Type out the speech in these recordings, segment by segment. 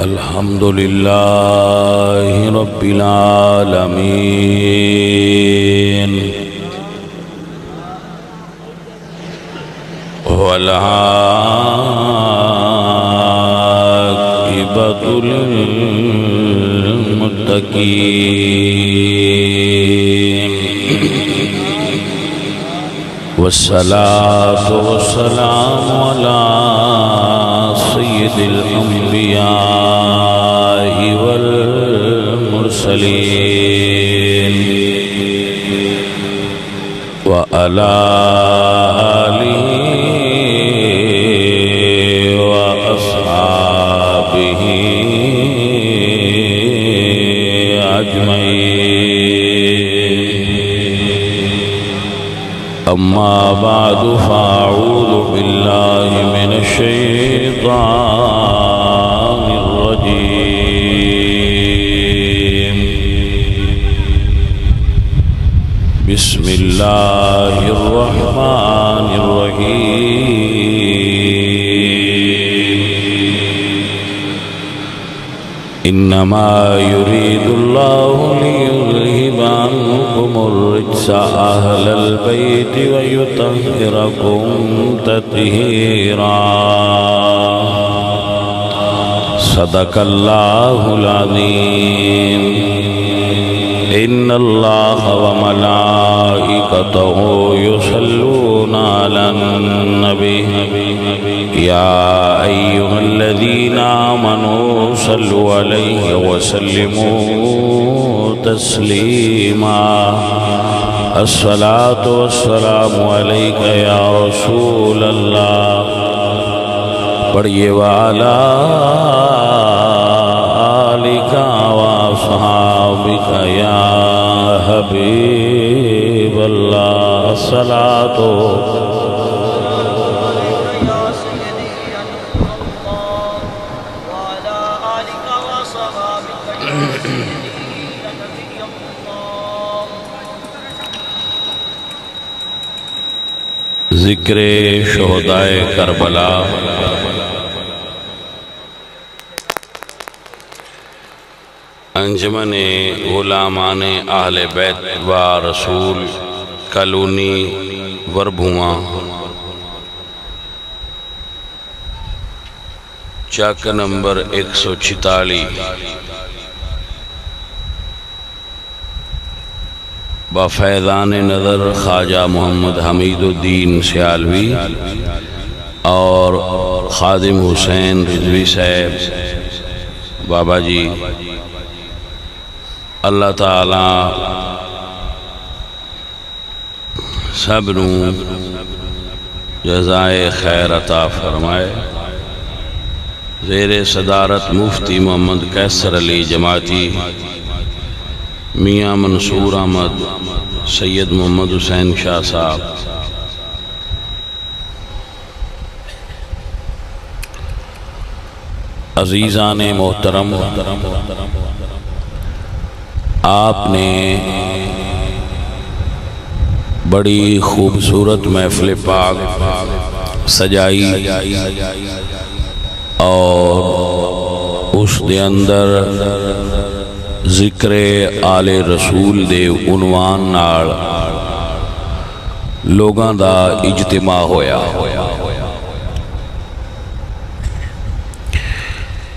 الحمد لله رب العالمين والعاقبة للمتقين والصلاة والسلام على سيد الأنبياء والمرسلين وعلى آله وأصحابه أجمعين. أما بعد فأعوذ بالله من الشيطان الرجيم. بسم الله الرحمن الرحيم. إنما يريد الله ليذهب عنكم الرجس أهل البيت ويطهركم تطهيرا. صدق الله العظيم. إن الله وملائكته يصلون على النبي يا أيها الذين آمنوا صلوا عليه وسلموا تسليما. الصلاة والسلام عليك يا رسول الله. پڑھئے وعلا آلک واصحابک یا حبیب اللہ. الصلاة ذکر شہدائے کربلا. انجمن غلامان اہل بیت و رسول کالونی وربھواں چاک نمبر 146 بفیضان نظر خواجہ محمد حمید الدین سیالوی اور خادم حسین رضوی صاحب بابا جی، اللہ تعالیٰ سب نو جزائے خیر عطا فرمائے. زیر صدارت مفتی محمد قیصر علی جماعتی، میاں منصور احمد، سید محمد حسین شاہ صاحب، عزیزان محترم، آپ نے بڑی خوبصورت محفل پاک سجائی اور اس دے اندر ذکر آل رسول دے عنوان نال لوگاں دا اجتماع ہویا.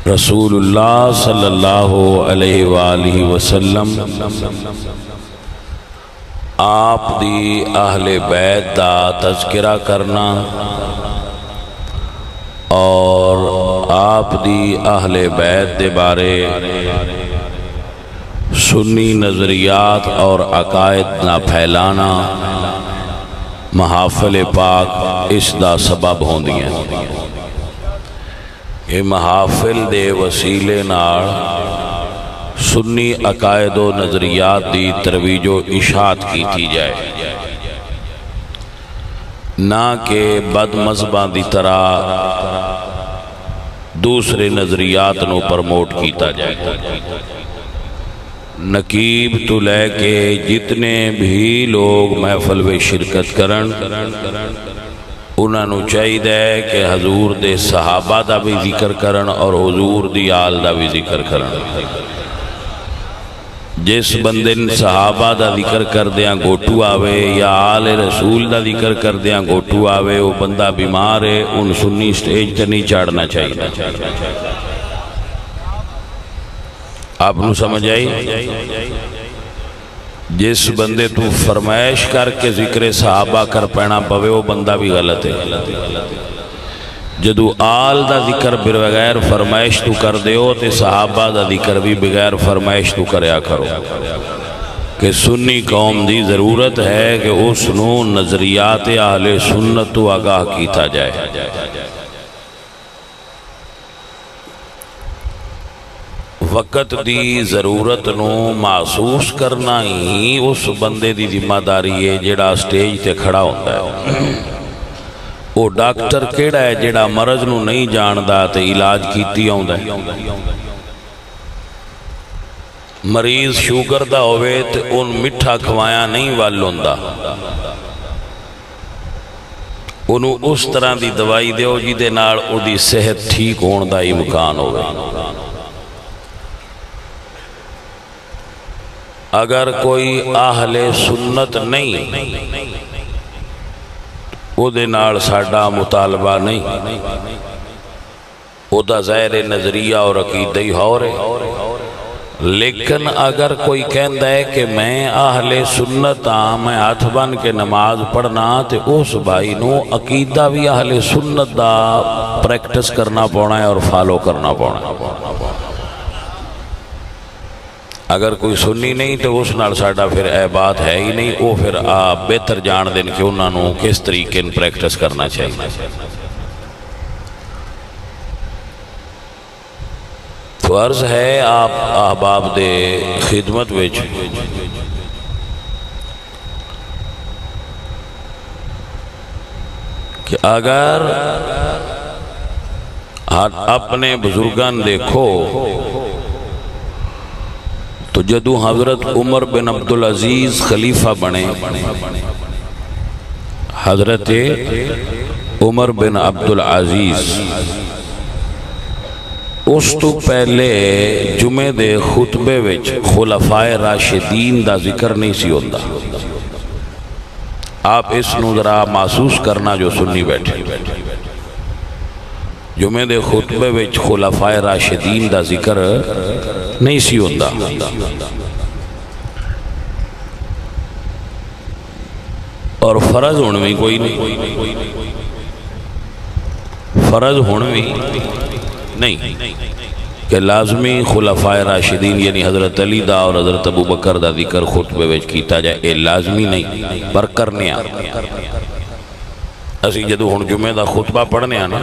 رسول اللہ صلی اللہ علیہ وآلہ وسلم آپ دی اہل بیت دا تذکرہ کرنا اور آپ دی اہل بیت دے بارے سنی نظریات اور عقائد نہ پھیلانا محافل پاک اس دا سبب ہوندیاں. یہ محافل دے وسیلے نال سنی عقائد و نظریات دی ترویج و اشاعت کیتی جائے، نہ کہ بد مذہباں دی طرح دوسرے نظریات نو پرموٹ کیتا جائے. نقیب تو لے کے جتنے بھی لوگ محفل میں شرکت کرن انہاں نو چاہیے کہ حضور دے صحابہ دا بھی ذکر کرن اور حضور دی آل دا بھی ذکر کرن۔ جس بندے صحابہ دا ذکر کر دیاں گوٹو آوے یا آل رسول دا ذکر کر دیاں گوٹو آوے وہ بندہ بیمار ہے، ان سنی سٹیج تے نہیں چاڑنا چاہیے۔ آپ نو سمجھ آئی؟ جس بندے تو فرمائش کر کے ذکر صحابہ کر پینا پوے وہ بندہ بھی غلط ہے۔ جدو آل دا ذکر بغیر فرمائش تو کر دے ہو تے صحابہ دا ذکر بھی بغیر فرمائش تو کریا کرو، کہ سنی قوم دی ضرورت ہے کہ اس نو نظریات اہل سنت تو آگاہ کیتا جائے۔ وقت دی ضرورت نو محسوس کرنا ہی اس بندے دی ذمہ داری ہے جیڑا سٹیج تے کھڑا ہوتا ہے۔ وہ ڈاکٹر کیڑا ہے جیڑا مرض نو نہیں جاندا تے علاج کیتی آوندا ہے۔ مریض شوگر دا ہوئے تے ان مٹھا کھوایا نہیں والوندا، انہوں اس طرح دی دوائی دیو جی دے نال او دی صحت ٹھیک ہون دا امکان ہوئے۔ اگر کوئی اہل سنت نہیں او دے نال ساڈا مطالبہ نہیں، او دا ظاہر نظریہ اور عقیدہ ہی ہو رہے۔ لیکن اگر کوئی کہندا ہے کہ میں اہل سنت ہاں، میں ہاتھ بن کے نماز پڑھنا، تے اس بھائی نو عقیدہ بھی اہل سنت دا پریکٹس کرنا پونا ہے اور فالو کرنا پونا ہے۔ اگر کوئی سنی نہیں تو اس نال ساڈا پھر اے بات ہے ہی نہیں، وہ پھر آپ بہتر جان دیں کہ انہاں نو کس طریقے پریکٹس کرنا چاہیے۔ تو عرض ہے آپ احباب دے خدمت وچ کہ اگر اپنے بزرگان دیکھو تو جدو حضرت عمر بن عبدالعزیز خلیفہ بنے، حضرت عمر بن عبدالعزیز اس تو پہلے جمعے دے خطبے وچ خلفائے راشدین دا ذکر نہیں سی ہوندا۔ آپ اس نو ذرا محسوس کرنا جو سنی بیٹھے، جمعے دے خطبے وچ خلفائے راشدین دا ذکر نہیں سی ہوندا۔ اور فرض ہونوی کوئی نہیں، فرض ہونوی نہیں کہ لازمی خلفائے راشدین یعنی حضرت علی دا اور حضرت ابو بکر دا ذکر خطبے وچ کیتا جائے، اے لازمی نہیں، پر کرنے آ۔ اسی جدو ہن جمعہ دا خطبہ پڑھنے آنا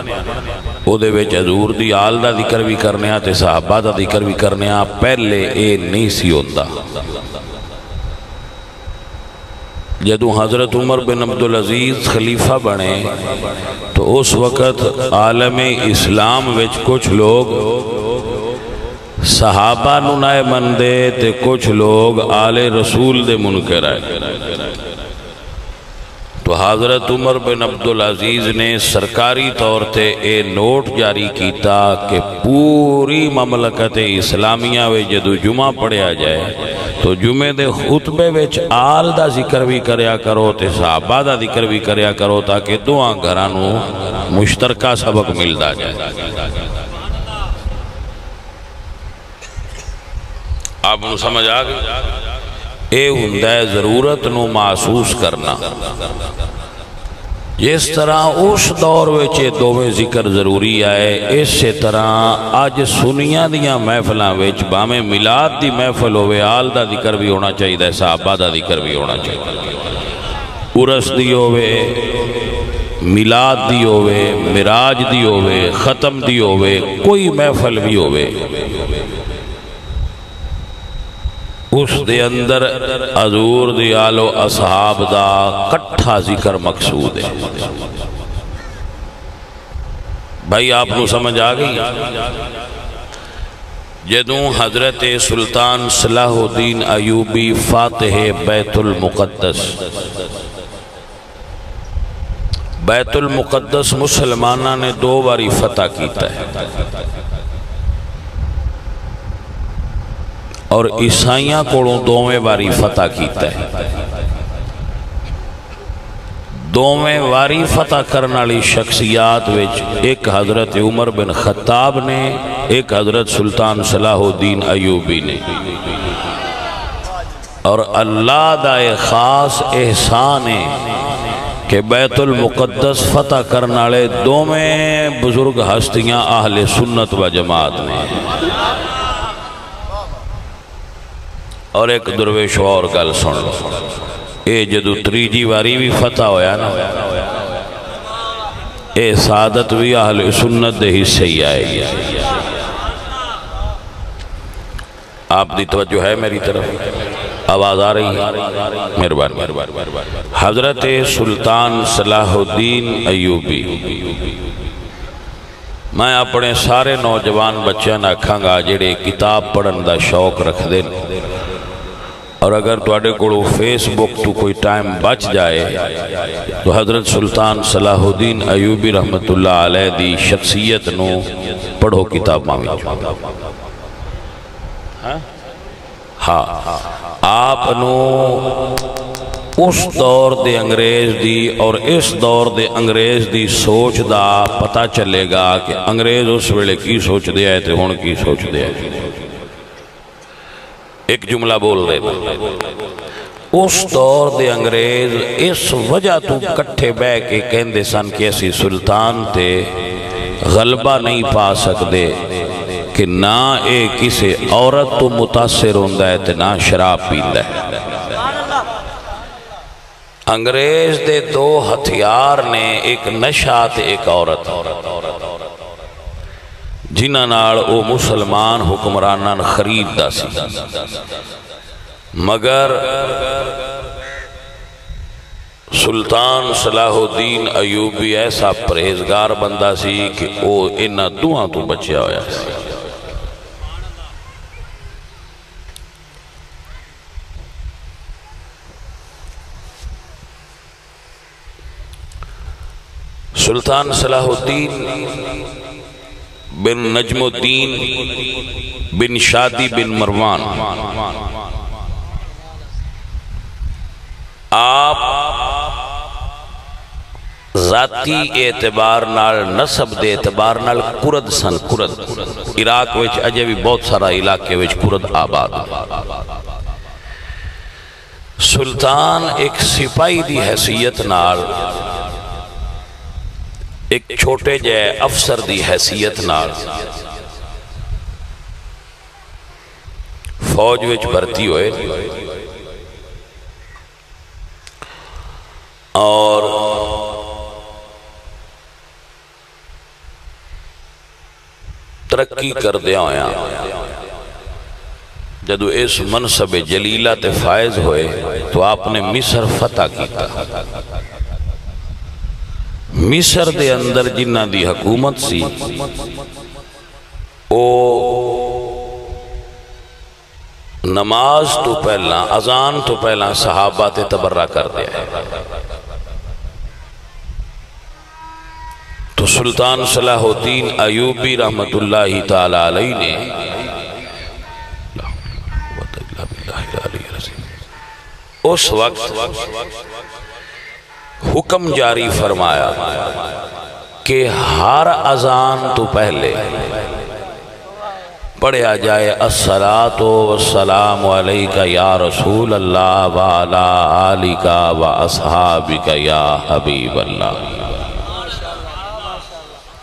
او دے وچ حضور دی آل دا ذکر بھی کرنے آ تے صحابہ دا ذکر بھی کرنے آ، پہلے اے نہیں سی ہوندا۔ جدو حضرت عمر بن عبدالعزیز خلیفہ بنے تو اس وقت عالم اسلام وچ کچھ لوگ صحابہ نو نائے مندے تے کچھ لوگ آل رسول دے منکر آئے۔ تو حضرت عمر بن عبدالعزیز نے سرکاری طور تے اے نوٹ جاری کیتا کہ پوری مملکت اسلامیہ وے جدو جمعہ پڑھیا جائے تو جمعے دے خطبے وچ آل دا ذکر بھی کریا کرو تے صحابہ دا ذکر بھی کریا کرو تاکہ دعا گھرانو مشترکہ سبق ملدا جائے۔ آپ نو سمجھ آگئے؟ اے ہندہ ضرورت نو محسوس کرنا۔ جس طرح اس دور وچے دوویں ذکر ضروری آئے، اس سے طرح آج سنیاں دیاں محفلاں وچ بامیں میلاد دی محفل ہوئے آل دا ذکر بھی ہونا چاہیے، صحابہ دا ذکر بھی ہونا چاہیے، عرس دی ہوئے، میلاد دی ہوئے، معراج دی ہوئے، ختم دی ہوئے، کوئی محفل بھی ہوئے، اس دے اندر حضور دی آل و اصحاب دا کٹھا ذکر مقصود ہے۔ بھائی آپ نو سمجھ آگئی؟ جدوں حضرت سلطان صلاح الدین ایوبی فاتح بیت المقدس بیت المقدس مسلمانہ نے 2 باری فتح کیتا ہے اور عیسائیاں کوڑوں 2 باری فتح کیتا ہے. 2 باری فتح کرنے والی شخصیات وچ ایک حضرت عمر بن خطاب نے، ایک حضرت سلطان صلاح الدین ایوبی نے. اور اللہ دا ایک خاص احسان ہے کہ بیت المقدس فتح کرنے والے 2 بزرگ ہستیاں اہل سنت و جماعت نے. اور ایک درویش اور گل سن لو، اے جدو 3 باری بھی فتح ہویا نا، اے سعادت بھی اہل سنت دے حصے ہی آئے گی. آپ دی توجہ ہے میری طرف؟ آواز آ رہی ہے؟ مہربان. حضرت سلطان صلاح الدین ایوبی، میں اپنے سارے نوجوان بچوں نے آکھاں گا جڑے کتاب پڑھن دا شوق رکھ دیں، اور اگر تواڈے کولوں فیس بک تو کوئی ٹائم بچ جائے تو حضرت سلطان صلاح الدین ایوبی رحمت اللہ علیہ دی شخصیت نو پڑھو کتاب ماوی. ہاں، آپ نو اس دور دے انگریز دی اور اس دور دے انگریز دی سوچ دا پتہ چلے گا کہ انگریز اس ویلے کی سوچ دے آئے تھے، ہون کی سوچ دے آئے. ایک جملہ بول دے، اس دور دے انگریز اس وجہ تو کٹھے بے کے کہندے سن کہ اسی سلطان تے غلبہ نہیں پا سکدے کہ نہ اے کسے عورت تو متاثر ہوندہ ہے تے نہ شراب پیندہ ہے. انگریز دے 2 ہتھیار نے، ایک نشہ تے ایک عورت، جنہاں نال او مسلمان حکمرانان خرید دا سی. مگر سلطان صلاح الدین ایوبی ایسا پرہیزگار بندہ سی کہ او انہاں دوہاں تو بچیا ہویا سی. سلطان صلاح الدین بن نجم الدین بن شادی بن مروان، آپ ذاتی اعتبار نال، نسب دے اعتبار نال کرد سن. کرد عراق وچ اجے بھی بہت سارا علاقے وچ کرد آباد. سلطان ایک سپاہی دی حیثیت نال، ایک چھوٹے جے افسر دی حیثیت نال فوج وچ بھرتی ہوئے اور ترقی کر دیا ہویا. جدو اس منصب جلیلہ تے فائز ہوئے تو آپ نے مصر فتح کیتا. مصر دے اندر جنہ دی حکومت سی او نماز تو پہلا، اذان تو پہلا صحابہ تے تبرہ کر دیا ہے. تو سلطان صلاح الدین ایوبی رحمت اللہ تعالی علیہ نے اس وقت حکم جاری فرمایا کہ ہر اذان تو پہلے پڑھیا جائے الصلاۃ والسلام علیک یا رسول اللہ وعلی آلک واصحابک یا حبیب اللہ،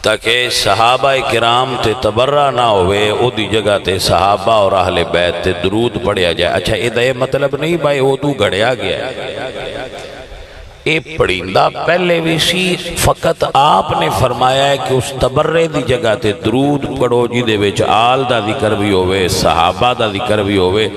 تاکہ صحابہ کرام تے تبرہ نہ ہوئے، او دی جگہ تے صحابہ اور اہل بیت تے درود پڑھیا جائے. اچھا یہ مطلب نہیں بھائی وہ تو گھڑیا گیا ہے، اے پڑھیندہ پہلے بھی سی، فقط آپ نے فرمایا ہے کہ اس تبرے دی جگہ تے درود پڑھو جی دے وچ آل دا ذکر بھی ہوئے، صحابہ دا ذکر بھی ہوئے.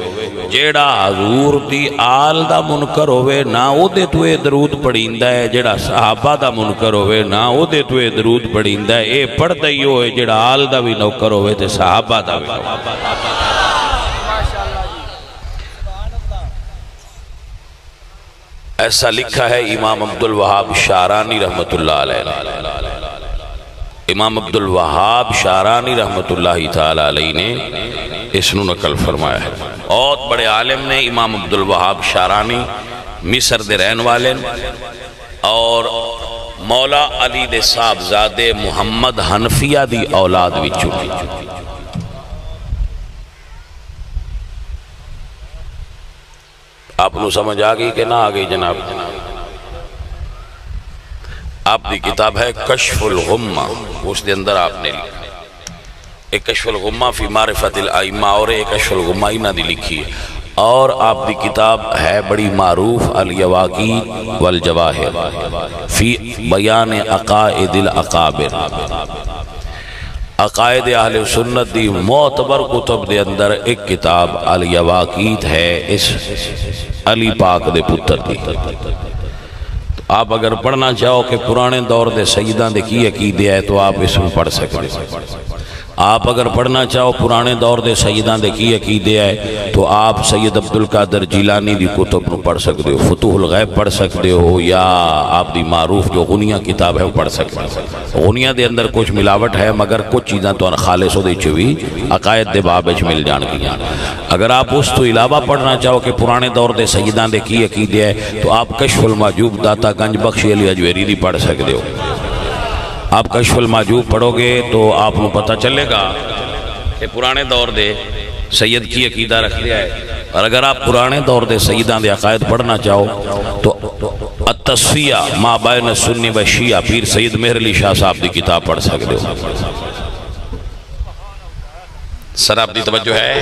جیڑا حضور دی آل دا منکر ہوئے نہ او دے تو اے درود پڑھیندہ ہے، جیڑا صحابہ دا منکر ہوئے نہ او دے تو اے درود پڑھیندہ ہے. اے پڑھ دئی ہوئے جیڑا آل دا بھی نوکر ہوئے تے صحابہ دا بھی نوکر. ایسا لکھا ہے امام عبدالوہاب شعرانی رحمت اللہ علیہ، امام عبدالوہاب شعرانی رحمت اللہ تعالیٰ علیہ نے اس نو نقل فرمایا ہے۔ بہت بڑے عالم نے امام عبدالوہاب شعرانی، مصر دے رہن والے، اور مولا علی دے صاحبزادے محمد حنفیہ دی اولاد وچوں۔ آپ نو سمجھ آگئی کہ نہ آگئی جناب؟ آپ دی کتاب ہے کشف الغمہ، اس دے اندر آپ نے لکھا ایک کشف الغمہ فی معرفت الائمہ اور ایک کشف الغمہ انہ دی لکھی ہے، اور آپ دی کتاب ہے بڑی معروف الیواقیت والجواہر فی بیان عقائد الاقابر، عقائد اہل سنت دی معتبر کتب دے اندر ایک کتاب الیواقیت ہے اس علی پاک دے پتر دی۔ آپ اگر پڑھنا چاہو کہ پرانے دور دے سیدان دے کی عقیدے ہے تو آپ اس میں پڑھ سکتے ہیں۔ آپ اگر پڑھنا چاہو پرانے دور دے سیدان دے کی عقیدے ہے تو آپ سید عبدالقادر جیلانی دی کتب نو پڑھ سکتے ہو، فتوح الغیب پڑھ سکتے ہو، یا آپ دی معروف جو غنیہ کتاب ہے وہ پڑھ سکتے ہو۔ غنیہ دے اندر کچھ ملاوٹ ہے مگر کچھ چیزاں تو خالص ہو دے چوی عقائد دے باب وچ مل جان گیاں۔ اگر آپ اس تو علاوہ پڑھنا چاہو کہ پرانے دور دے سیدان دے کی عقیدے ہے تو آپ کشف المحجوب داتا گنج بخشی علی اجویری دی پڑھ سکتے ہو۔ آپ کشف المحجوب پڑھو گے تو آپ کو پتہ چلے گا کہ پرانے دور دے سید کی عقیدہ رکھ لیا ہے، اور اگر آپ پرانے دور دے سیدان دے عقائد پڑھنا چاہو تو التصفیہ ما بین سنی و شیعہ پیر سید مہر علی شاہ صاحب دی کتاب پڑھ سکتے ہو۔ سر آپ دی توجہ ہے؟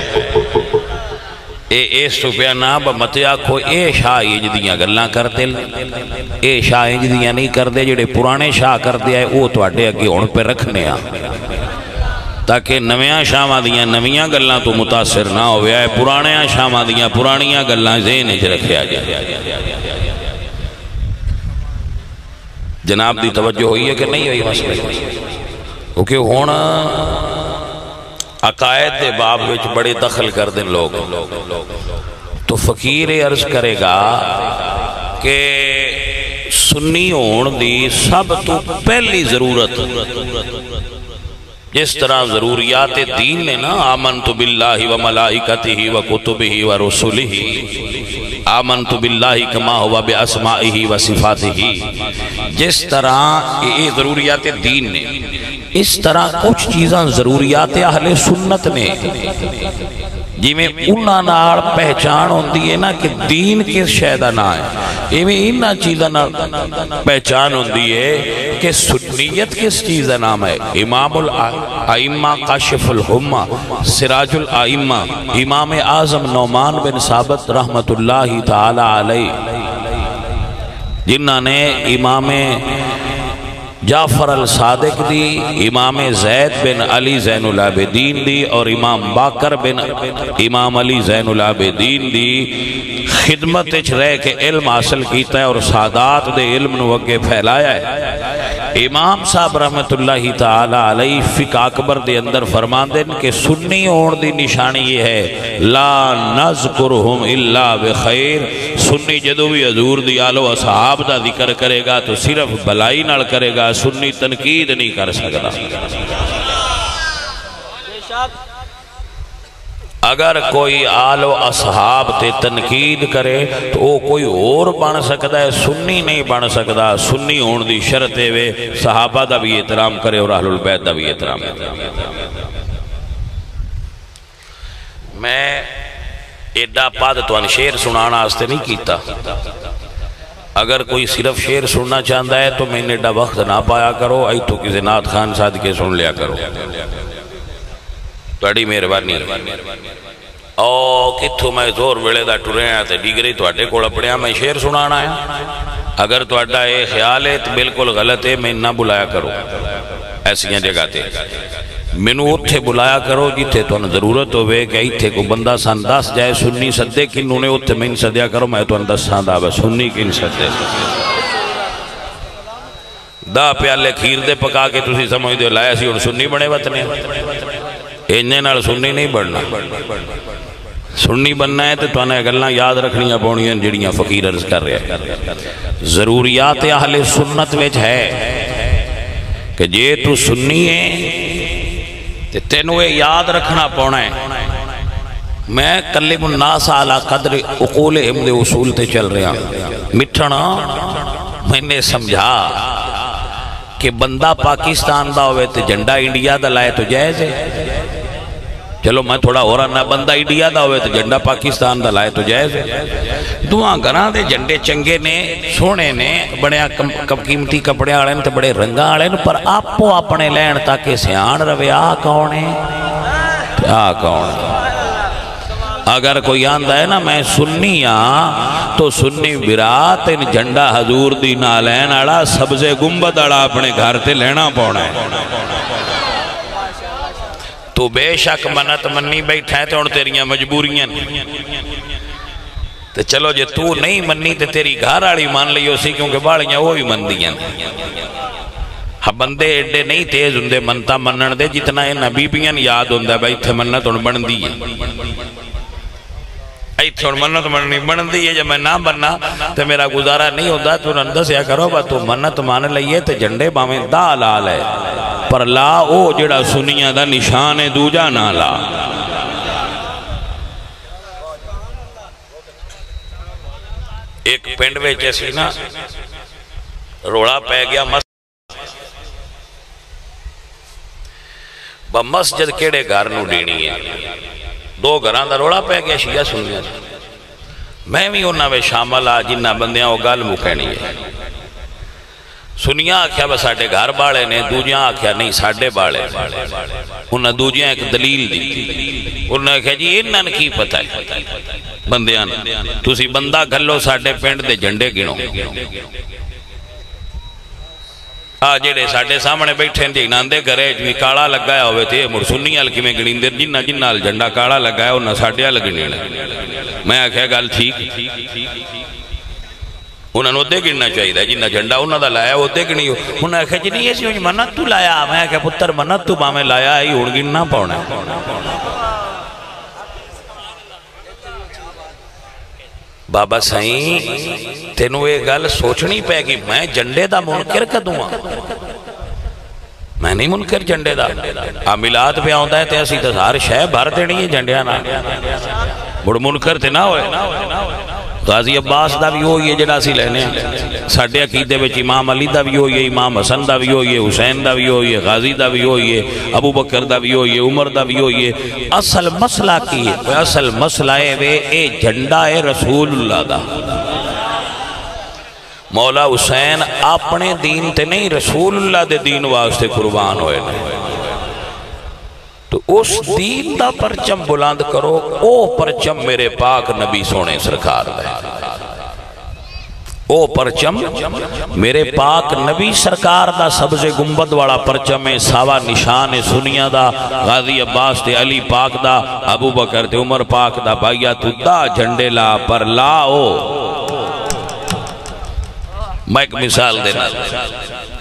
اے سپیا نا متے آکھو اے شاہ انج دیاں گلاں کرتے، اے شاہ انج دیاں نہیں کردے، جڑے پرانے شاہ کردے آئے وہ تواڈے اگے ہن پہ رکھنے آ تاکہ نویاں شاہاں دیاں نویاں گلاں تو متاثر نہ ہوئے آئے، پرانے شاہاں دیاں پرانیاں گلاں ذہن وچ رکھیا جائے۔ جناب دی توجہ ہوئی ہے کہ نہیں ہوئی مسئلہ؟ کیونکہ ہن عقائد دے باب وچ بڑے دخل کر دیں لوگ، تو فقیر عرض کرے گا کہ سنی ہون دی سب تو پہلی ضرورت جس طرح ضروریات دین نے نا آمنت باللہ و ملائکتہ و کتبہ و رسولہ، آمنت باللہ کما ہوا باسمائہ و صفاتہ، جس طرح یہ ضروریات دین نے اس طرح کچھ چیزاں ضروریات اہل سنت نے، جی میں انہاں نال پہچان ہوندی ہے نا کہ دین کس شے دا نام ہے، ایویں انہاں چیزاں نال پہچان ہوندی ہے کہ سنیت کس چیز دا نام ہے۔ امام الائمہ کاشف الغمہ سراج الائمہ امام اعظم نعمان بن ثابت رحمت اللہ تعالی علیہ، جنہاں نے امام جعفر الصادق دی، امام زید بن علی زین العابدین دی، اور امام باقر بن امام علی زین العابدین دی خدمت رہ کے علم حاصل کیتا ہے اور سادات دے علم نو اگے پھیلایا ہے۔ امام صاحب رحمت اللہ تعالی علیہ فقہ اکبر دے اندر فرماندن کہ سنی ہون دی نشانی یہ ہے لا نذکرہم الا بخیر، سنی جدو بھی حضور دی آل و اصحاب دا ذکر کرے گا تو صرف بلائی نال کرے گا، سنی تنقید نہیں کر سکتا۔ اگر کوئی آل و اصحاب تے تنقید کرے تو وہ کوئی اور بن سکتا ہے، سنی نہیں بن سکتا۔ سنی ہون دی شرط ہے صحابہ دا بھی احترام کرے اور اہل البیت دا بھی احترام کرے۔ میں ایڈا پاد توان شیر سنانا آستے نہیں کیتا، اگر کوئی صرف شیر سننا چاہتا ہے تو میں نے ایڈا وقت نہ پایا کرو، آئی تو کسی نات خان صادقے سن لیا کرو، توڑی مہربانی۔ او کتھو میں زور ویلے دا ٹرے ہیں تے ڈیگری توڑے کوڑا پڑیا میں شیر سنانا ہے، اگر توڑا یہ خیال ہے تو بالکل غلط ہے، میں نہ بلایا کرو ایسیاں جگہ تے، مینو اتھے بلایا کرو جتھے تو ضرورت ہوئے کہ اتھے کو بندہ سان دس جائے سنی صدے کنوں نے اتھے میں صدیا کرو، میں تو اندس سان دا سنی کن صدے دا پیالے کھیر دے پکا کے تسی سمجھ دے لائے سی اور سنی بڑے وطنے انجے نال سنی نہیں بڑھنا۔ سنی بننا ہے تو تمہیں گلاں یاد رکھنیاں پونیاں جڑیاں فقیر عرض کر رہے ہیں۔ ضروریات اہل سنت وچ ہے کہ جے تو سنی ہے تو تینوں یاد رکھنا پونا ہے۔ میں کلم الناس علی قدر عقولہم دے اصول تے چل رہا مٹھنا میں نے سمجھا کہ بندہ پاکستان دا ہوئے تو جھنڈا انڈیا دا لائے تو جائز ہے۔ چلو میں تھوڑا ہو رہا نہ، بندہ انڈیا دا ہوئے تو جھنڈا پاکستان دا لائے تو جائز ہے۔ دعا گھراں دے جھنڈے چنگے نے، سونے نے، بڑے قیمتی کپڑے آڑے نے، بڑے رنگا آڑے نے، پر آپو اپنے لین تاکہ سیان روے آ کون ہے؟ آ کون ہے؟ اگر کوئی آندہ ہے نا میں سنی ہاں تو سنی برات ان جھنڈا حضور دی نالین آڑا سبز گنبد آڑا اپنے گھر تے لینا پونا ہے۔ تو بے شک منت منی بیٹھا ہے تو ان تیریاں مجبوریاں تو چلو جے تو نہیں منی تو تیری گھر آڑی مان لیو سی کیونکہ باڑیاں وہی من دیاں۔ ہاں بندے ایڈے نہیں تیز ہوندے منتا منن دے جتنا یہ نبی بیاں یاد ہوندہ ہے بھائی تھے منت ان بن دی ہے، ایتھے ان منت مننی بن دی ہے۔ جب میں نہ بننا تو میرا گزارہ نہیں ہوتا تو نندہ سیا کرو با تو منت مان لئیے تو جنڈے باویں دا لال ہے پر لا او جڑا سنیاں دا نشان دوجا نہ لا۔ ایک پینڈ میں جیسی نا روڑا پہ گیا مسجد کیڑے گھر نو دینی ہے، دو گھران دا روڑا پہ گیا شیعہ سنیاں میں بھی انہاں میں شامل آ جنہ بندیاں وہ گل مکھنی ہے۔ سنیاں آکھیا بس ساڑھے گھر باڑے نے، دوجیاں آکھیا نہیں ساڑھے باڑے، انہاں دوجیاں ایک دلیل دی، انہاں کہا جی انہاں کی پتہ ہے بندیاں تُسی بندہ گھلو ساڑھے پینڈ دے جنڈے گنو۔ جیڑے ساڑھے سامنے بیٹھے ہیں جنہاں دے گھرے بھی کاڑا لگایا ہوئے تھے مر سنی ہلکی میں گنین دے جنہ جنہ جنڈا کاڑا لگایا انہاں ساڑھے لگنے میں آکھیا گل ٹھیک انہاں نے دے گننا چاہیے دا جنہ جنڈا انہاں دا لایا وہ دے گنی انہاں نے آکھیا جی نہیں ایسی منت تو لایا میں آکھیا پتر منت تو باں میں لایا ہی اڑ گننا پاؤنا بابا سائیں تینوں ایک گل سوچنی پہ کہ میں جنڈے دا منکر کدوں میں نہیں منکر جنڈے دا میلاد پہ آؤں دا ہے تے اسی تظہار شہ بھر دینی ہے جنڈیاں نا بڑھ منکر تے نہ ہوئے۔ غازی عباس دا بھی ہوئی ہے جڑا سی لینے ساڑھے عقیدے وچ امام علی دا بھی ہوئی ہے، امام حسن دا بھی ہوئی ہے، حسین دا بھی ہوئی ہے، غازی دا بھی ہوئی ہے، ابو بکر دا بھی ہوئی ہے، عمر دا بھی ہوئی ہے۔ اصل مسئلہ کی ہے؟ اصل مسئلہ ہے اے جھنڈا ہے رسول اللہ دا۔ مولا حسین اپنے دین تے نہیں رسول اللہ دے دین واسطے قربان ہوئے تو اس دین دا پرچم بلند کرو، او پرچم میرے پاک نبی سونے سرکار دے، او پرچم میرے پاک نبی سرکار دا سبز گنبد والا پرچم ہے، ساوا نشان سنیاں دا غازی عباس تے علی پاک دا ابو بکر تے عمر پاک دا بھائیا تو دا جھنڈے لا پر لاؤ۔ میں ایک مثال دینا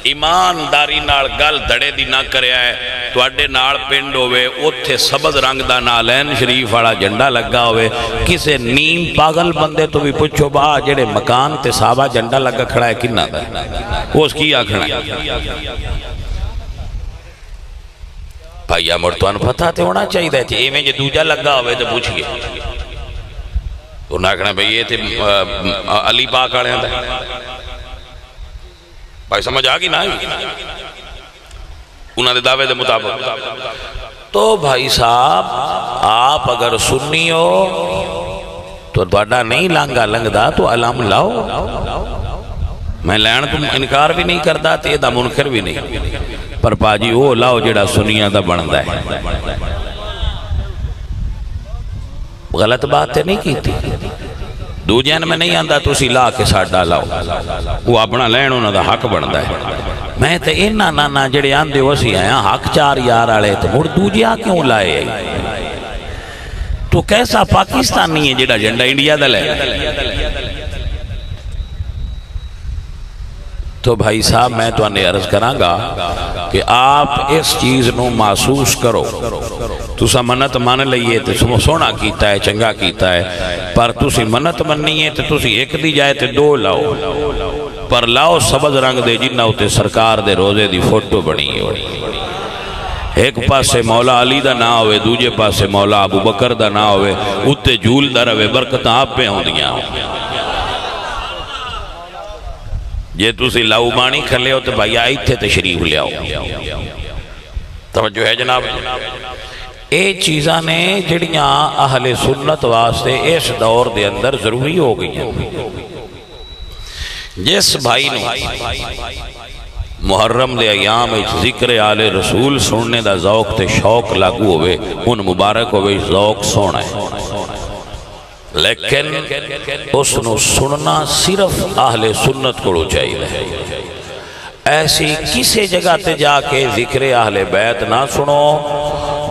ایمانداری نال گل دڑے دی نہ کریا ہے تو اڈے نال پنڈ ہوئے اتھے سبز رنگ دا نالین شریف والا جھنڈا لگا ہوئے کسے نیم پاگل بندے تو بھی پوچھو با جڑے مکان تے صحابہ جھنڈا لگا کھڑا ہے کنہ دا وہ اس کی آکھنا ہے بھائیہ مرتوان پتہ تے ہونا چاہیے تھے اے میں جو دوجہ لگا ہوئے تو پوچھ گئے تو نہ کہنا بھئی یہ تھے علی پاک آڑے ہیں بھائی سمجھ آگی نہ آئی انہوں نے دعوے دے مطابق تو بھائی صاحب آپ اگر سنی ہو تو دوڑا نہیں لانگا لنگ دا تو علم لاؤ میں لین تم انکار بھی نہیں کرتا تے دا منکر بھی نہیں پر پاجی وہ لاؤ جڑا سنیاں دا بندہ ہے غلط بات تے نہیں کی تھی دو جین میں نہیں آندہ تو اسی لا کے ساتھ ڈالاؤ وہ اپنا لین انہوں دا حق بڑھتا ہے میں تے انہا نانا جڑے آندے وسی آیا حق چار یار آلے تو مڑ دوجیا کیوں لائے تو کیسا پاکستان نہیں ہے جڑا جنڈا انڈیا دا لے تو بھائی صاحب میں تو انہیں عرض کرانگا کہ آپ اس چیز نو محسوس کرو تسا منت مان لئیے تو سونا کیتا ہے چنگا کیتا ہے پر تسی منت مننی تو تسی ایک دی جائے تو دو لاؤ پر لاؤ سبز رنگ دے جنہ ہوتے سرکار دے روزے دی فوٹو بنی ہو ایک پاسے مولا علی دا نہ ہوئے دوجے پاسے مولا ابو بکر دا نہ ہوئے اتے جھول دا روے برکتاں آپ پہ ہوں دیاں یہ تسی لاؤمانی کھلے ہو تو بھائی آئی تھے تشریف لے آؤ توجہ ہے جناب اے چیزاں نے جڑیاں اہل سنت واسطے اس دور دے اندر ضروری ہو گئی ہیں جس بھائی نو محرم دے ایام ذکر آل رسول سننے دا ذوق تے شوق لاگو ہوئے ان مبارک ہوئے ذوق سونا ہے لیکن اس نو سننا صرف اہل سنت کو چاہیے ایسی کسی جگہ تے جا کے ذکر اہل بیت نہ سنو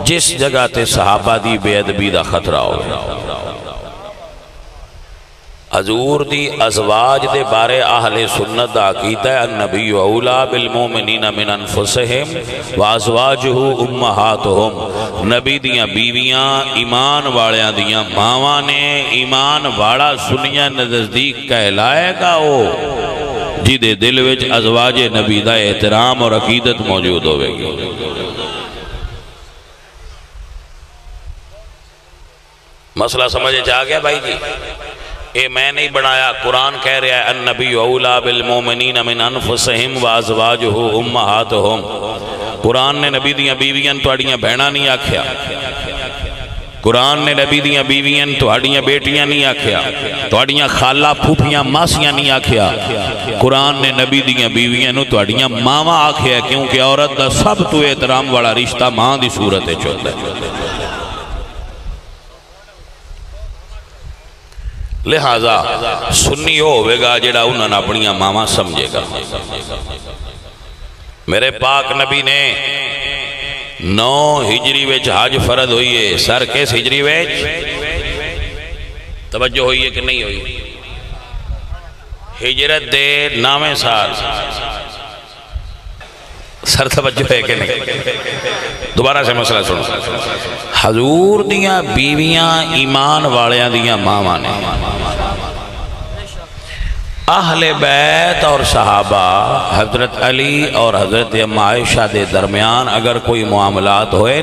جس جگہ تے صحابہ دی بے ادبی دا خطرہ ہو حضور دی ازواج دے بارے اہل سنت دا عقیدہ ہے النبی اولا بالمومنین من انفسہم وازواجہ امہاتہم نبی دیاں بیویاں ایمان والیاں دیاں ماواں نے ایمان والا سنیاں نزدیک کہلائے گا او جی دے دل وچ ازواج نبی دا احترام اور عقیدت موجود ہوئے گی مسئلہ سمجھے چاہ گیا بھائی جی اے میں نہیں بنایا قرآن کہہ رہا ہے النبی اولا بالمومنین من انفسہم وازواجہ امہاتہم قرآن نے نبی دیاں بیویاں توڑیاں بہنہ نہیں آکھیا قرآن نے نبی دیاں بیویاں توڑیاں بیٹیاں نہیں آکھیا توڑیاں خالہ پھوپیاں ماسیاں نہیں آکھیا قرآن نے نبی دیاں بیویاں توڑیاں ماما آکھیا کیونکہ عورت دا سب تو احترام والا رشتہ ماں دی صورت چوتا ہے لہذا سنی ہو ہوئے گا جڑا انہوں نے اپنیاں ماما سمجھے گا میرے پاک نبی نے 9 ہجری ویچ حج فرض ہوئی ہے سر کس ہجری ویچ توجہ ہوئی ہے کہ نہیں ہوئی ہجرت دے 9ویں سال سر توجہ ہے کہ نہیں دوبارہ سے مسئلہ سنو حضور دیاں بیویاں ایمان والیاں دیاں ماما نے اہل بیت اور صحابہ حضرت علی اور حضرت عائشہ دے درمیان اگر کوئی معاملات ہوئے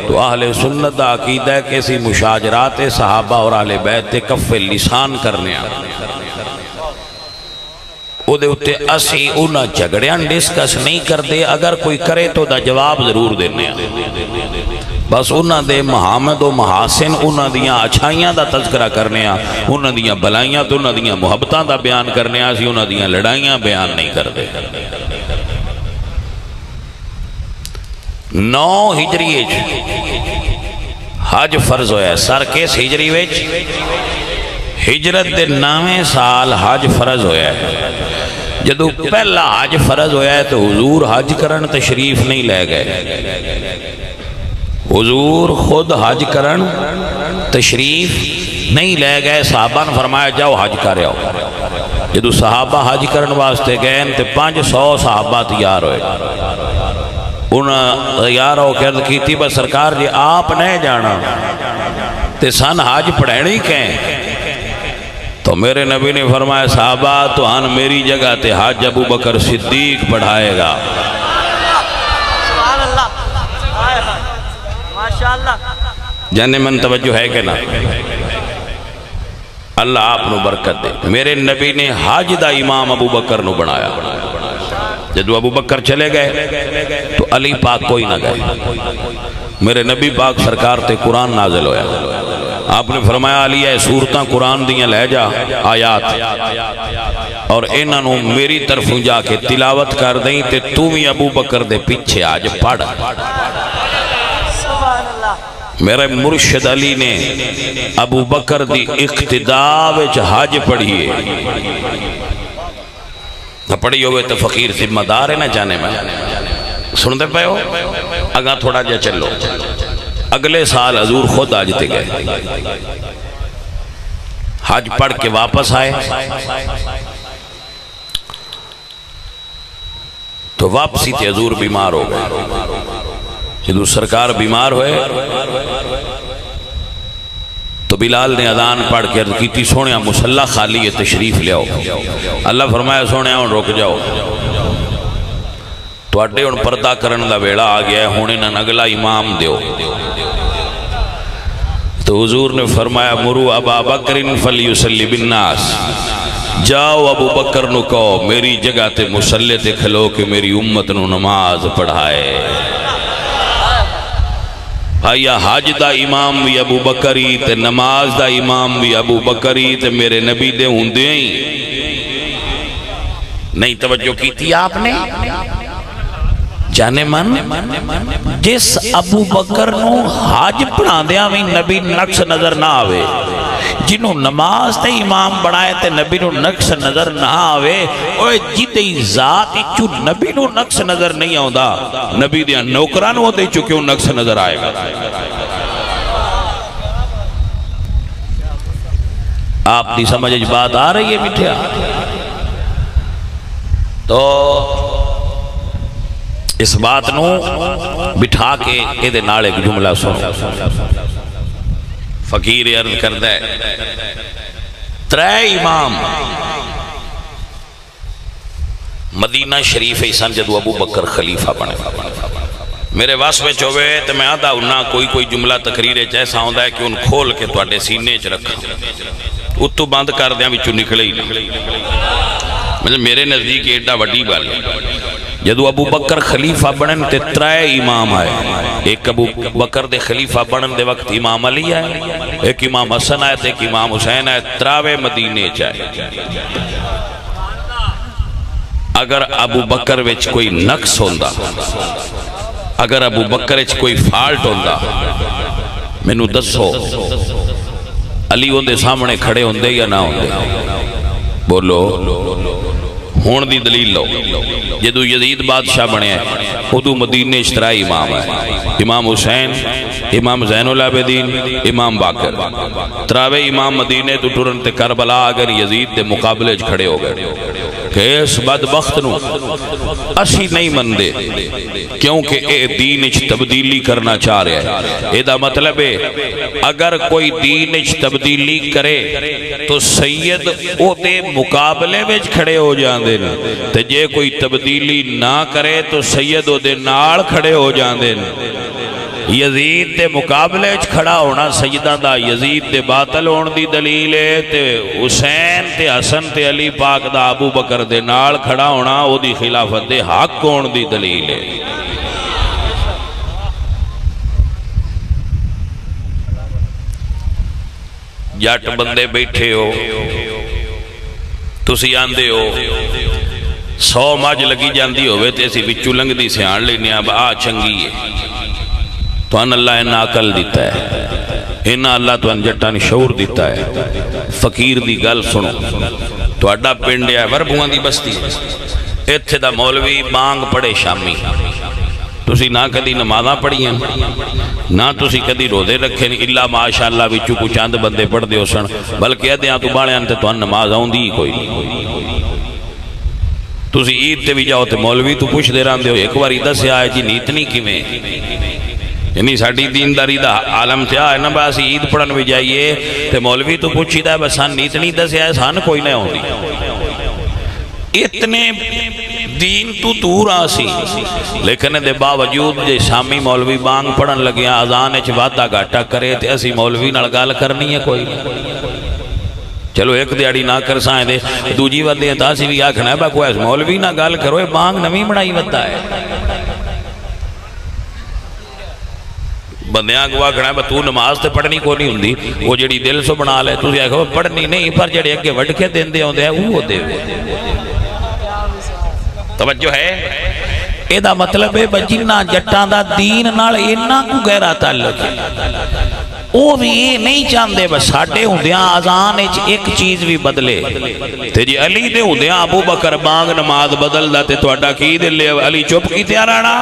تو اہل سنت دا عقیدہ ہے کسی مشاجرات صحابہ اور اہل بیت تے کف لسان کرنے او دے اتے اسی انہا جھگڑیاں ڈسکس نہیں کر دے اگر کوئی کرے تو دا جواب ضرور دینے بس انہاں دے محامد و محاسن انہاں دیاں اچھائیاں دا تذکرہ کرنے انہاں دیاں بلائیاں تو انہاں دیاں محبتاں دا بیان کرنے سی انہاں دیاں لڑائیاں بیان نہیں کر دے 9 ہجری حج فرض ہویا ہے سر کس ہجری ویچ ہجرت دے 9ویں سال حج فرض ہویا ہے جدو پہلا حج فرض ہویا ہے تو حضور حج کرن تشریف نہیں لے گئے حضور خود حج کرن تشریف نہیں لے گئے صحابہ نے فرمایا جاؤ حج کر آؤ جدو صحابہ حج کرن واسطے گئے تے 500 صحابہ تیار ہوئے انہاں تیار ہو کے عرض کیتی بس سرکار جی آپ نہیں جانا تے سن حج پڑھینی کہیں تو میرے نبی نے فرمایا صحابہ تو ہن میری جگہ تے حج ابو بکر صدیق پڑھائے گا جانے من توجہ ہے کہ نا اللہ آپ نو برکت دے میرے نبی نے حج دا امام ابو بکر نو بنایا جدو ابو بکر چلے گئے تو علی پاک کوئی نہ گئے میرے نبی پاک سرکار تے قرآن نازل ہویا آپ نے فرمایا علی ہے سورتاں قرآن دیاں لے جا آیات اور انہاں نو میری طرفوں جا کے تلاوت کر دیں تے تو بھی ابو بکر دے پیچھے آج پڑھ میرے مرشد علی نے ابو بکر دی اقتداء وچ حج پڑھیے پڑھی ہوئے تو فقیر ذمہ دار ہے نہ جانے میں سن دے پہ ہو اگاں تھوڑا جا چلو اگلے سال حضور خود آجتے گئے حج پڑھ کے واپس آئے تو واپسی تے حضور بیمار ہو گئے. جدو سرکار بیمار ہوئے تو بلال نے اذان پڑھ کے عرض کی تھی سونیا مصلی خالی ہے تشریف لے آؤ. اللہ فرمایا سونیا ہن رک جاؤ تو اڈے ہن پردہ کرن دا ویڑا آ گیا ہے ہن انہاں اگلا امام دیو. تو حضور نے فرمایا مرو ابا بکر فلیصلی بالناس جاؤ ابو بکر نو کہو میری جگہ تے مصلی تے کھلو کہ میری امت نو نماز پڑھائے. بھائیا حج دا امام بھی ابو بکری تے نماز دا امام بھی ابو بکری تے میرے نبی دے ہوندے ہی نہیں توجہ کی تھی آپ نے. جانے من جس ابو بکر نو حج پڑھا دیا بھی نبی نقص نظر نہ آوے جنہوں نماز تے امام بنائے تے نبی نو نقص نظر نہ آوے اوہ جیدی ذات چو نبی نو نقص نظر نہیں آؤں دا نبی دیا نوکران ہوتے چکے نقص نظر آئے گا. آپ دی سمجھ بات آ رہی ہے میٹھیا. تو اس بات نو بٹھا کے ایدے نال ایک جملہ سنو. فقیر عرض کردہ ہے ترے امام مدینہ شریف ایسان جدو ابو بکر خلیفہ بنے. میرے واس میں چوبے تو میں آدھا انہا کوئی جملہ تقریر جیسا ہوندہ ہے کہ ان کھول کے تو آڈے سینے چ رکھا اتو بند کر دیا بھی چو نکلے ہی نہیں. میرے نزدیک ایڈا وڈی والی جدو ابو بکر خلیفہ بنن تے ترائے امام آئے. ایک ابو بکر دے خلیفہ بنن دے وقت امام علی آئے, ایک امام حسن آئے, ایک امام حسین آئے. تراوے مدینے چاہے. اگر ابو بکر وچ کوئی نقص ہوندہ, اگر ابو بکر وچ کوئی فالٹ ہوندہ, میں نو دسو علی ہوندے سامنے کھڑے ہوندے یا نہ ہوندے؟ بولو ہون دی دلیل لو. جدو یزید بادشاہ بنے ہیں ادو مدینہ اشترائی امام ہے. امام حسین, امام زین العابدین, امام باقر. تراوے امام مدینہ تو ٹورن تے کربلا اگر یزید دے مقابلے کھڑے ہو گئے کہ اس بدبخت نو اسی نہیں مندے کیونکہ اے دین اچ تبدیلی کرنا چاہ رہے ہیں. اے دا مطلب ہے اگر کوئی دین اچ تبدیلی کرے تو سید او دے مقابلے میں کھڑے ہو جاندے نا, تے جے کوئی تبدیلی نہ کرے تو سید او دے نال کھڑے ہو جاندے نا. یزید دے مقابلے چ کھڑا ہونا سجدہ دا یزید دے باطل ہون دی دلیل ہے, تے حسین تے حسن تے علی پاک دا ابو بکر دے نال کھڑا ہونا او دی خلافت دے حق ہون دی دلیل ہے. جٹ بندے بیٹھے ہو تسی آندے ہو 100 ماج لگی جاندی ہوئے تے اسی بچو لنگ دی سیان لینے اب چنگی ہے تو ان اللہ انہا عقل دیتا ہے, انہا اللہ تو ان جٹانی شعور دیتا ہے. فقیر دی گل سنو تو اڈا پنڈیا ہے وربوان دی بستی ایتھے دا مولوی بانگ پڑے شامی, تسی نہ کدی نمازاں پڑھی ہیں نہ تسی کدی روزے رکھیں اللہ ماشاءاللہ بچو کو چاند بندے پڑھ دے ہو سن, بلکہ ادھیاں تو بانے انتے تو ان نماز آؤں دی کوئی نہیں. تسی عید تے بھی جاؤ تے مولوی تو پوچھ دے رہاں دے ہو ایک بار عیدہ سے آئے جی نیتنی کی میں, یعنی ساڑھی دینداری دا عالم سے آئے نا باسی عید پڑھن بھی جائیے تے مولوی تو پوچھی دا ہے بس ہاں نیتنی دا سے آئے سان کوئی نہیں ہوں دی. اتنے دین تو دور آسی لیکن دے باوجود جے شامی مولوی بانگ پڑھن لگیا آزان اچھ وعدہ گاٹا کرے تے اسی مولوی نڑگال کرنی ہے کوئی. چلو ایک دیاڑی نہ کر سائیں دے دوجی ودے ہیں تاسی بھی آکھنا ہے با کوئی مولوی نہ گال کرو بانگ نمی بڑھائی ودا ہے. بندیاں کو آکھنا ہے با تو نماز تے پڑھنی کو نہیں ہوندی وہ جڑی دل سو بنا لے تو آکھو پڑھنی نہیں پر جڑے اگے وڈ کے دین دے ہوندے ہیں وہ دے توجہ ہے. اے دا مطلب ہے بجنہ جٹان دا دین نال اینا کو گہرا تعلق ہے او بھی یہ نہیں چاندے بس ساڑھے ہوندیاں آزان ایک چیز بھی بدلے تے جی علی دے ہوندیاں ابو بکر بانگ نماز بدل دا تے تو اڈا کی دے لے علی چپ کی تیارانا.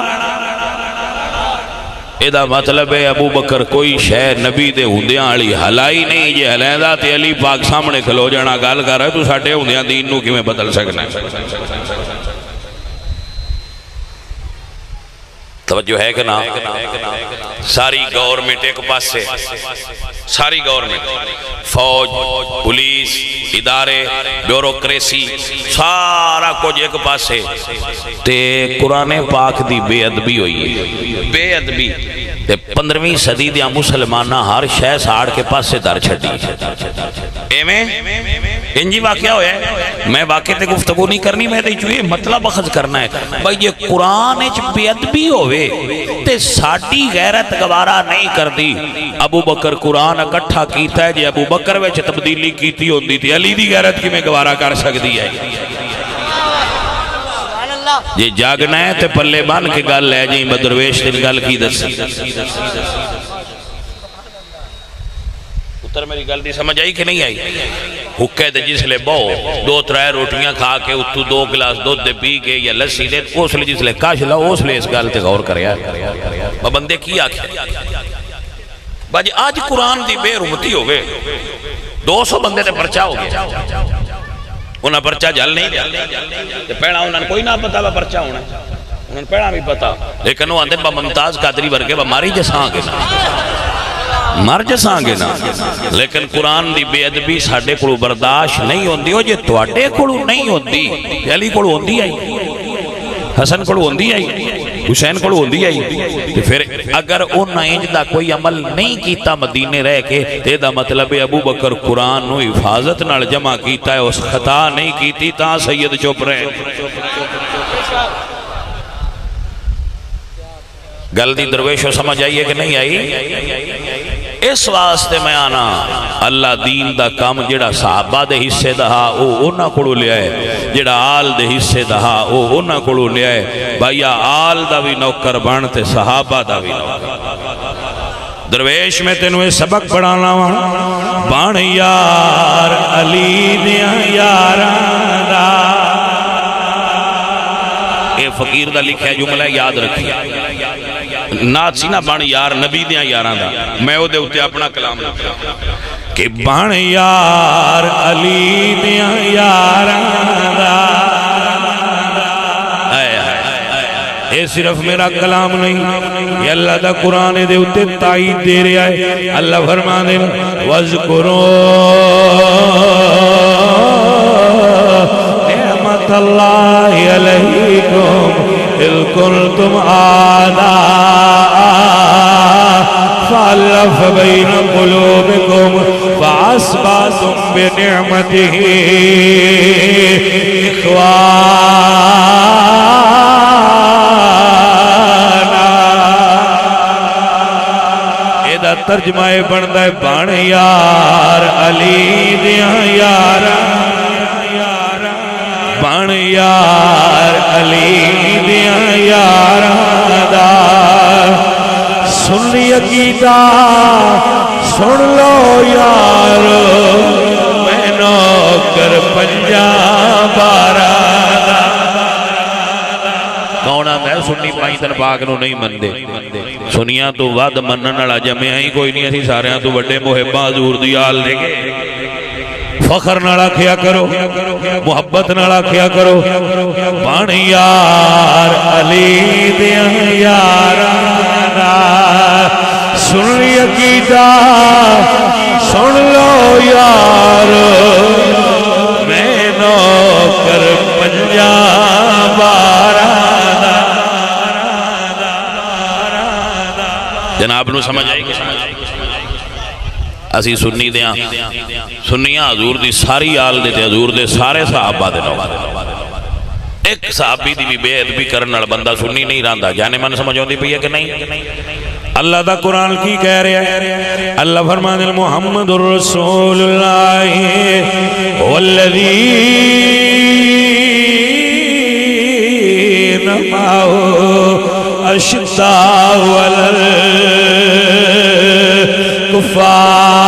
اے دا مطلب ہے ابو بکر کوئی شے نبی دے ہوندیاں علی حلائی نہیں جے حلائیں دا تے علی پاک سامنے کھلو جانا گال کر رہے تو ساڑھے ہوندیاں دین نو کی میں بدل سکنا ہے. توجہ ہے کہ نا؟ ساری گورنمنٹ ایک پاس سے، ساری گورنمنٹ، فوج، پولیس، ادارے، بیوروکریسی، سارا کچھ ایک پاس سے تے قرآن پاک دی بے ادبی ہوئی ہے، بے ادبی تے 15ویں صدی دیا مسلمانہ ہر شے ساڑ کے پاس سے در چھڑی ایمیں انجی واقعہ ہویا ہے۔ میں واقعے تے گفتگو نہیں کرنی، میں تے مطلب اخذ کرنا ہے بھائی یہ قرآن اچ بے ادبی ہوئے تے ساڑی غیرت گوارا نہیں کر دی۔ ابو بکر قرآن اکٹھا کیتا ہے، جی ابو بکر ویچ تبدیلی کیتی ہوندی تھی، علی دی غیرت کی میں گوارا کر سکتی ہے؟ جی جاگنا ہے تے پلے بان کے گل ہے، جی بدرویش دن گل کی دسی اتر میری گل دی سمجھ آئی کہ نہیں آئی؟ حکے دے جس لے بہو 2-3 روٹیاں کھا کے اتو 2 گلاس دودھ دے پی کے یا لسی دے اس لے جس لے کاش لا اس لے اس گل تے غور کریا بندے کی آکھے باجی آج قرآن دی بے رمتی ہوئے 200 بندے تے پرچہ ہو گئے انہاں پرچہ جل نہیں دیا پہنا انہاں کوئی نہ پتا با پرچہ ہونا انہاں پہنا بھی پتا لیکن وہ آندے با ممتاز قادری ورگے با ماری جساں گے نا مر جساں گے نا لیکن قرآن دی بے ادبی ساڑھے کلو برداشت نہیں ہوندی ہو جے توڑے کلو نہیں ہوندی علی کلو ہوندی آئی حسن کلو ہوندی آئی حسین کلو ہوندی آئی پھر اگر انہاں انج دا کوئی عمل نہیں کیتا مدینے رہ کے تے دا مطلب ابو بکر قرآن نو حفاظت نال جمع کیتا ہے اس خطا نہیں کیتی تا سید چپ رہے گل دی درویشو سمجھ آئیے کہ نہیں آئی؟ اس واسطے میں آنا اللہ دین دا کام جڑا صحابہ دے حصے دہا او اونا کڑو لیا ہے جڑا آل دے حصے دہا او اونا کڑو لیا ہے بھائیا آل دا بھی نوکر بانتے صحابہ دا بھی نوکر درویش میں تینویں سبق پڑھانا وہاں بان یار علی دیا یاران دا اے فقیر دا لکھا ہے جملہ یاد رکھیا نات سی نا بان یار نبی دیاں یاران دا میں او دے ہوتے اپنا کلام لکھا کہ بان یار علی دیاں یاران دا اے صرف میرا کلام نہیں یہ اللہ دا قرآن دے ہوتے تائید دے رہا ہے اللہ فرمان دے وَذْكُرُوا نعمت اللہ علیکم اِذْ كُنْتُمْ آداء فَأَلَّفَ بَيْنَ قُلُوبِكُمْ فَأَصْبَحْتُمْ بِنِعْمَتِهِ اِخْوَانًا ترجمہ بندہ ہے بان یار علی دیاں یاران بان یار علی دیاں یاران دا سن لی عقیدہ سن لو یار میں نوکر پنجاب آرادا مونا میں سنی پائیں تن باغ نو نہیں مندے سنیاں تو وعد منن اڑا جمعہ ہی کوئی نہیں اسی سارے تو بڑے محبہ حضور دی آل دے گے فخر نالا کیا کرو محبت نالا کیا کرو بان یار علی دیاں یارانا سن لی عقیدہ سن لو یار میں نوکر پنجاب آرانا جناب نو سمجھ آئی کہ سمجھ آئی اسی سنی دیاں سنیاں حضور دی ساری آل دیتے حضور دے سارے صحابہ دے نو ایک صحابی دی بھی بے ادبی کرنا بندہ سنی نہیں رہندا جانے من سمجھ ہوندی پئی ہے کہ نہیں اللہ دا قرآن کی کہہ رہے ہیں اللہ فرمان محمد الرسول اللہ والذین معه اشداء علی الکفار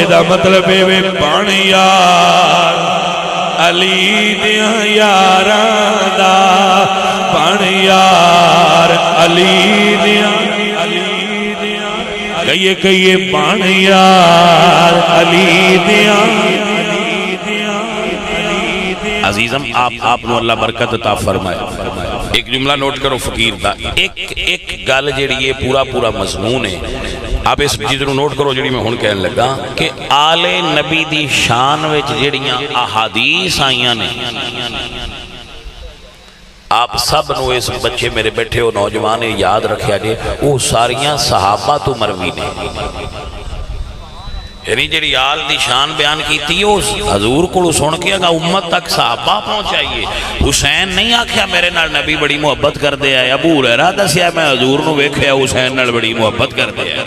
دا مطلب ہے بان یار علی دیاں یاران دا بان یار علی دیاں کئیے بان یار علی دیاں عزیزم آپ نو اللہ برکت عطا فرمائے. ایک جملہ نوٹ کرو فقیر دا, ایک گل جیڑی یہ پورا مضمون ہے. آپ اس چیز نو نوٹ کرو جیڑی میں ہن کہنے لگا کہ آل نبی دی شان وچ جیڑیاں احادیث آئیاں نے, آپ سب نو اس بچے میرے بیٹھے ہو نوجوان یاد رکھیا جے, وہ ساریاں صحابہ تو مروی نے. یعنی جڑی آل دی شان بیان کی تھی حضور کو سن کے اگا امت تک صحابہ پہنچائیے. حسین نہیں آکھیا میرے نال نبی بڑی محبت کر دے ہے, ابو ہریرہ دسیا میں حضور نو ویکھیا حسین نال بڑی محبت کر دے ہے.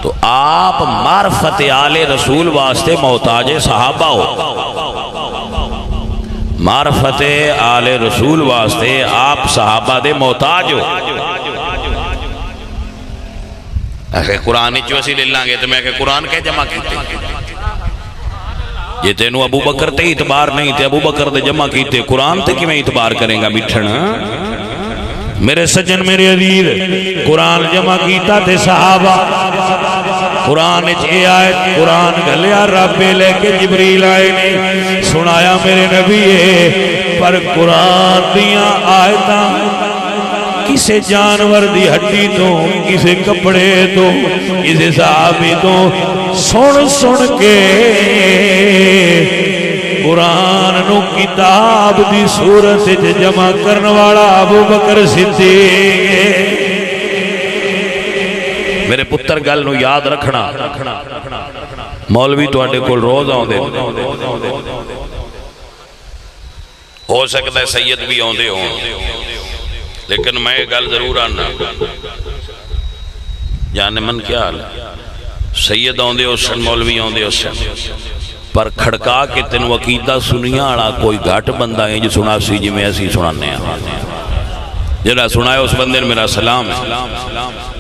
تو آپ معرفت آل رسول واسطے محتاج صحابہ ہو, معرفت آل رسول واسطے آپ صحابہ دے محتاج ہو. ایسے قرآن چو اسی لے لانگے تو میں کہ قرآن کے جمع کیتے یہ تینو ابو بکر تے اعتبار نہیں تے ابو بکر دے جمع کیتے قرآن تے کی میں اعتبار کریں گا مٹھنا. میرے سجن میرے عزیز قرآن جمع کیتا تے صحابہ, قرآن اچھے آئے قرآن گلیا رب لے کے جبریل آئے نے سنایا میرے نبی ہے. پر قرآن دیاں آیتاں کسے جانور دی ہڈی تو, کسے کپڑے تو, کسے صحابی تو سن کے قرآن نو کتاب دی صورت جمع کرنے والا ابو بکر صدیق. میرے پتر گل نو یاد رکھنا, مولوی تو اڈے کول روز آن دے, ہو سکتا ہے سید بھی آن دے ہوں, لیکن میں گل ضرور آنا جانے من کیا حال سید آن دے ہو سن, مولوی آن دے ہو سن, پر کھڑکا کے تین وقیدہ سنیا آڑا کوئی گھاٹ بندہ ہے جو سنا سی جی میں ایسی سنانے ہیں. جڑا سنائے اس بندے نے میرا سلام ہے,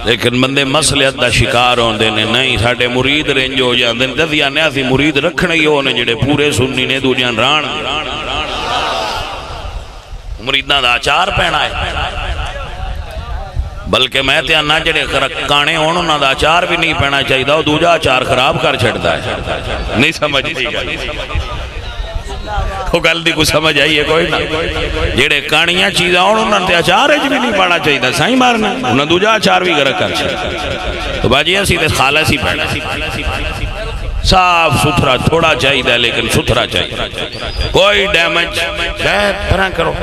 لیکن بندے مسئلت دا شکار ہوں دے نے نہیں ساڑھے مرید رینج ہو جاندے نے دیا نے آسی مرید رکھنے ہی ہونے جڑے پورے سننی نے دو جان ران مریدنا دا چار پہنا ہے. بلکہ میں تے انہا جڑے کانے ہونوں نہ دا چار بھی نہیں پہنا چاہی دا, دو جا چار خراب کر چھڑتا ہے. نہیں سمجھ دی گئی کو گل دی کو سمجھ آئیے کوئی نا, جڑے کانیاں چیزاں ہونوں نہ تے چار بھی نہیں پہنا چاہی دا سائیں مارنا, انہا دو جا چار بھی گرک کر چھڑتا. تو باجی ایسی تے خالص ہی پہنا صاف ستھرا تھوڑا چاہی دا لیکن ستھرا چاہی کوئی ڈیمیج پھران کرو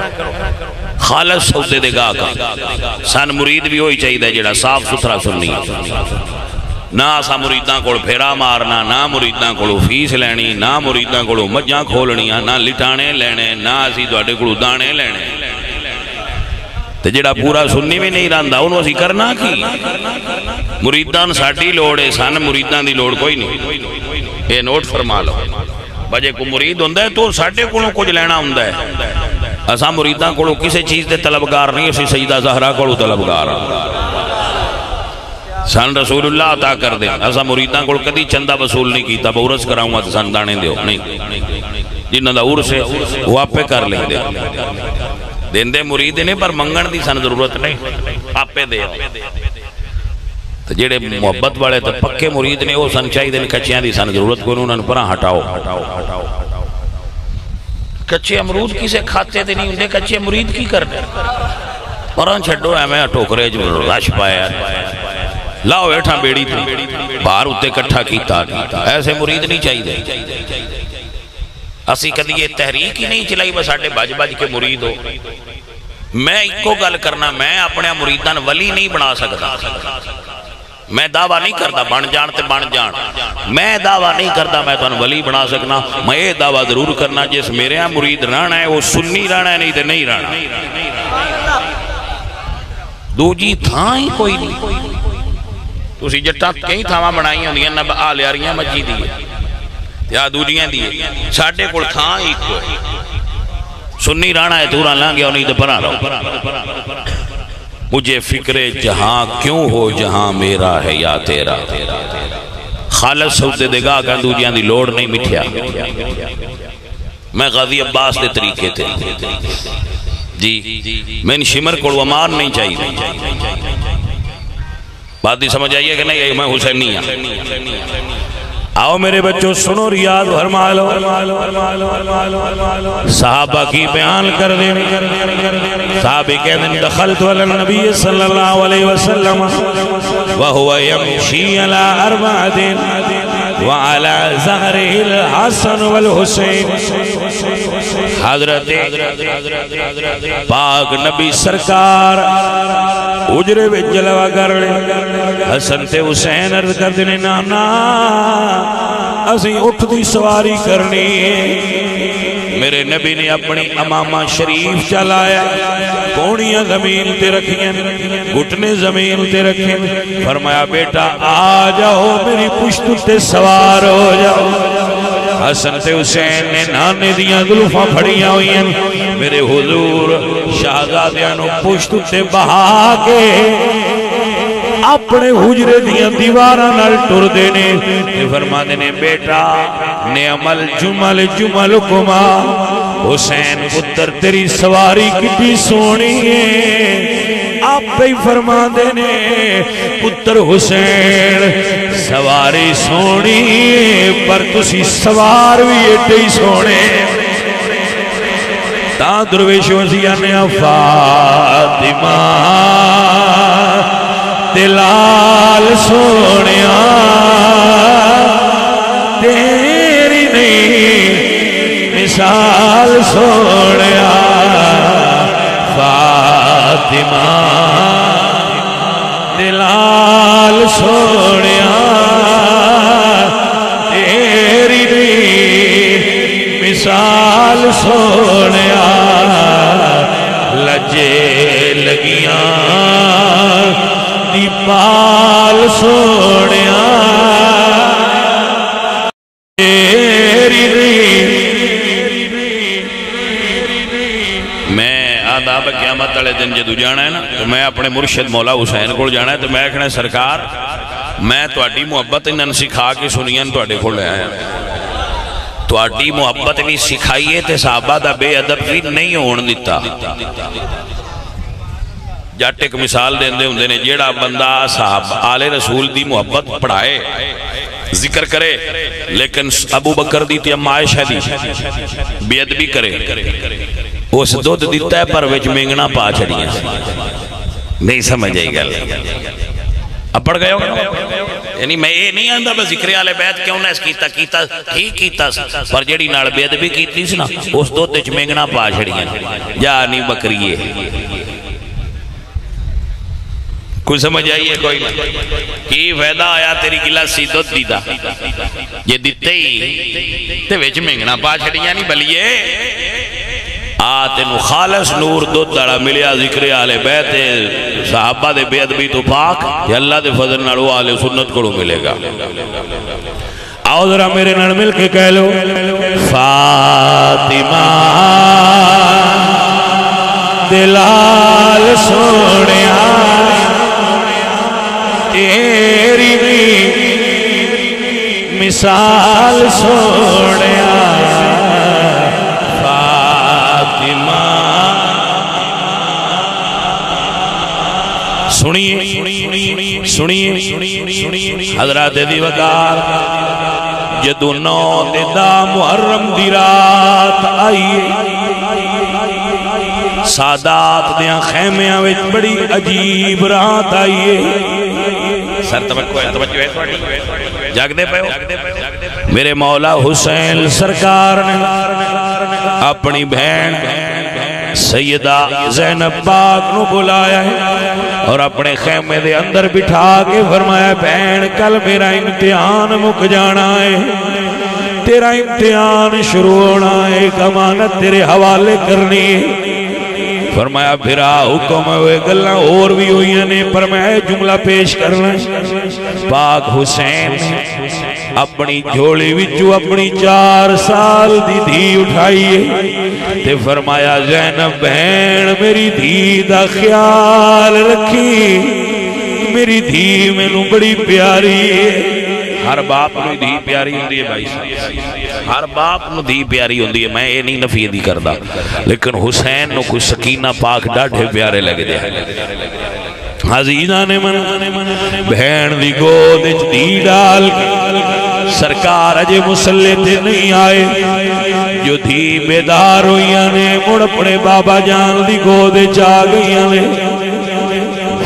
خالص سودے دے گا کا سن مرید بھی ہوئی چاہی دا جڑا صاف ستھرا سننی نہ آسا مریداں کو پھیرا مارنا, نہ مریداں کو فیس لینی, نہ مریداں کو مجھاں کھولنیاں, نہ لٹانے لینے, نہ اسی دوڑے کو دانے لینے. تے جڑا پورا سننی بھی نہیں رہندا انہوں اسی کرنا کی مریدان ساڑھی لوڑے سن مریدان دی لوڑ کوئی نہیں. یہ نوٹ فرما لو بجے کو مرید ہوندہ ہے تو ساڑھے کو کچھ لینا ہوندہ ہے. اسا مریدان کو کسی چیز دے طلبگار نہیں, اسی سیدہ زہرہ کو طلبگار سن رسول اللہ عطا کر دیں. اسا مریدان کو کدی چندہ وصول نہیں کیتا بورس کراؤں گا سن دانے دیو نہیں, جنہ دا عور سے وہ آپ پہ کر لیں دے دین دے مرید نے پر منگن دی سن ضرورت نہیں آپ پہ دے. تو جیڑے محبت والے تو پکے مرید نے وہ سن چاہی دین کچیاں دی سن ضرورت کو انہوں نے پرا ہٹاؤ. کچے امرود کسے کھاتے دے نہیں ہوندے, کچے مرید کی کرنے پران چھڑو ہے میں ٹوکرے جو راش پایا لاؤ ایٹھا بیڑی تھی باہر ہوتے کٹھا کیتا, ایسے مرید نہیں چاہی دے. اسی کدی یہ تحریک ہی نہیں چلائی بس آٹے بج بج کے مرید ہو. میں ایک کو گل کرنا, میں اپنے مریدان ولی نہیں بنا سکتا, میں دعویٰ نہیں کرتا بن جان تے بن جان, میں دعویٰ نہیں کرتا میں تو ولی بنا سکنا. میں یہ دعویٰ ضرور کرنا جس میرے ہاں مرید رانا ہے وہ سنی رانا ہے نہیں تے نہیں رانا. دو جی تھا ہی کوئی نہیں, تو اسی جٹا کئی تھاواں بنائی ہوندیاں نہ آلیاریاں مجی دی یا دوجیاں دی ساڑھے کل تھا ہی کوئی سنی رانا ہے تورا لانگے اور نہیں تے پرا رہو. مجھے فکر جہاں کیوں ہو جہاں میرا ہے یا تیرا, خالص سودے دے گا کہ دوجیاں دی لوڑ نہیں مٹھیا. میں غازی عباس دے طریقے تھے جی, میں ان شمر کو ومار نہیں چاہیے. بات ہی سمجھ آئیے کہ نہیں؟ میں حسینی ہوں۔ آؤ میرے بچوں سنو ریاض فرما لو، صحابہ کی بیان کر دیں۔ صحابی کہتے ہیں دخلت علی النبی صلی اللہ علیہ وسلم وہو یمشی علی اربعۃ وعلی ظہرہ الحسن والحسین۔ حضرت پاک نبی سرکار اجرے میں جلوہ کر لے، حسن تے حسین عرض کر دینے نانا اسی اٹھ دی سواری کرنی ہے۔ میرے نبی نے اپنی امامہ شریف چلایا، کونیاں زمین تے رکھیں، گھٹنے زمین تے رکھیں، فرمایا بیٹا آ جاؤ میری پشت تے سوار ہو جاؤ۔ حسن تے حسین نے نانے دیاں زلفاں پھڑیاں ہوئی ہیں، میرے حضور شہزادیاں نو پشت تے بہا کے اپنے حجرے دیاں دیواراں نال ٹر دینے، فرما دینے بیٹا نعم الجمل جملکما، حسین پتر تیری سواری کتنی سونی ہے۔ آپ بھی فرما دینے پتر حسین سواری سونی پر تسی سوار بھی ایڈی سونے۔ تا درویش وزیان فاطمہ دلال سونیا تیری نہیں مثال سونیا، فاطمہ دلال سونیا تیری نہیں مثال سونیا، لجے لگیاں پال سونیا میں آداب قیامت والے دن جدو جانا ہے نا تو میں اپنے مرشد مولا حسین کو جانا ہے تو میں کہنا سرکار میں تواڈی محبت انہاں سکھا کے سنیاں تواڈے کول لے آیا، تواڈی محبت نہیں سکھائیے تے صحابہ دا بے ادب بھی نہیں ہون دیتا۔ جٹ ایک مثال دیندے ہوندے نے جیڑا بندہ صاحب آل رسول دی محبت پڑھائے ذکر کرے لیکن ابو بکر دی تے اما عائشہ دی بے ادبی کرے، اس دودھ دیتا ہے پر وچ مینگنا پا چھڑیاں، نہیں سمجھ آئی گل؟ اب پڑھ گئے ہوگا، یعنی میں یہ نہیں آندہ بس ذکر آل بیت کیوں نہ اس کیتا ٹھیک کیتا پر جیڑی نال بے ادبی کیتی سی نا اس دودھ وچ مینگنا پا چھڑیاں، جا نہیں بکریے۔ کوئی سمجھ آئیے کوئی نہ کی فیدہ آیا تیری گلاسی دودھ دیتا یہ دیتے ہی تے ویچ مینگنا پا چھڑیاں نہیں بلیے آتن خالص نور دودھ دڑا ملیا ذکر آل بیت صحابہ دے بے ادبی تو پاک یا اللہ دے فضل نڑو آل سنت کو ملے گا۔ آؤ ذرا میرے نڑ مل کے کہہ لو فاطمہ دلال سونیا تیری مثال سونیا، فاطمہ سنیے حضرات دی وقار جدو 9 دا محرم دی رات آئیے سادات دیاں خیمیاں وچ بڑی عجیب رات آئیے، سر توجہ ہے جاگ دے پہ ہو میرے مولا حسین سرکار نے اپنی بہن سیدہ زینب پاک نو بلایا ہے اور اپنے خیمے دے اندر بٹھا کے فرمایا بہن کل میرا امتحان مک جانا ہے، تیرا امتحان شروع ہونا ہے، ایک امانت تیرے حوالے کرنی ہے۔ فرمایا پھرا حکم ہوئے گلنا اور بھی ہوئی نے پر میں جملہ پیش کرنا، پاک حسین اپنی جھولی وچو اپنی 4 سال دی دھی اٹھائیے تے فرمایا زینب بہن میری دھی دا خیال رکھی، میری دھی میں نو بڑی پیاری ہے۔ ہر باپ نو دھی پیاری ہوندی ہے بھائی صاحب، ہر باپ نو دھی پیاری ہوندی ہے، میں یہ نہیں نفی دی کردہ لیکن حسین نو کوئی سکینہ پاک ڈاڑھے پیارے لگ دے عزیزان من بہن دی گود دی ڈال کے سرکار اجے مسلے تے نہیں آئے جو تھی بیدار ہوئیاں نے مڑ پڑے بابا جان دی گود چاہ گئیاں نے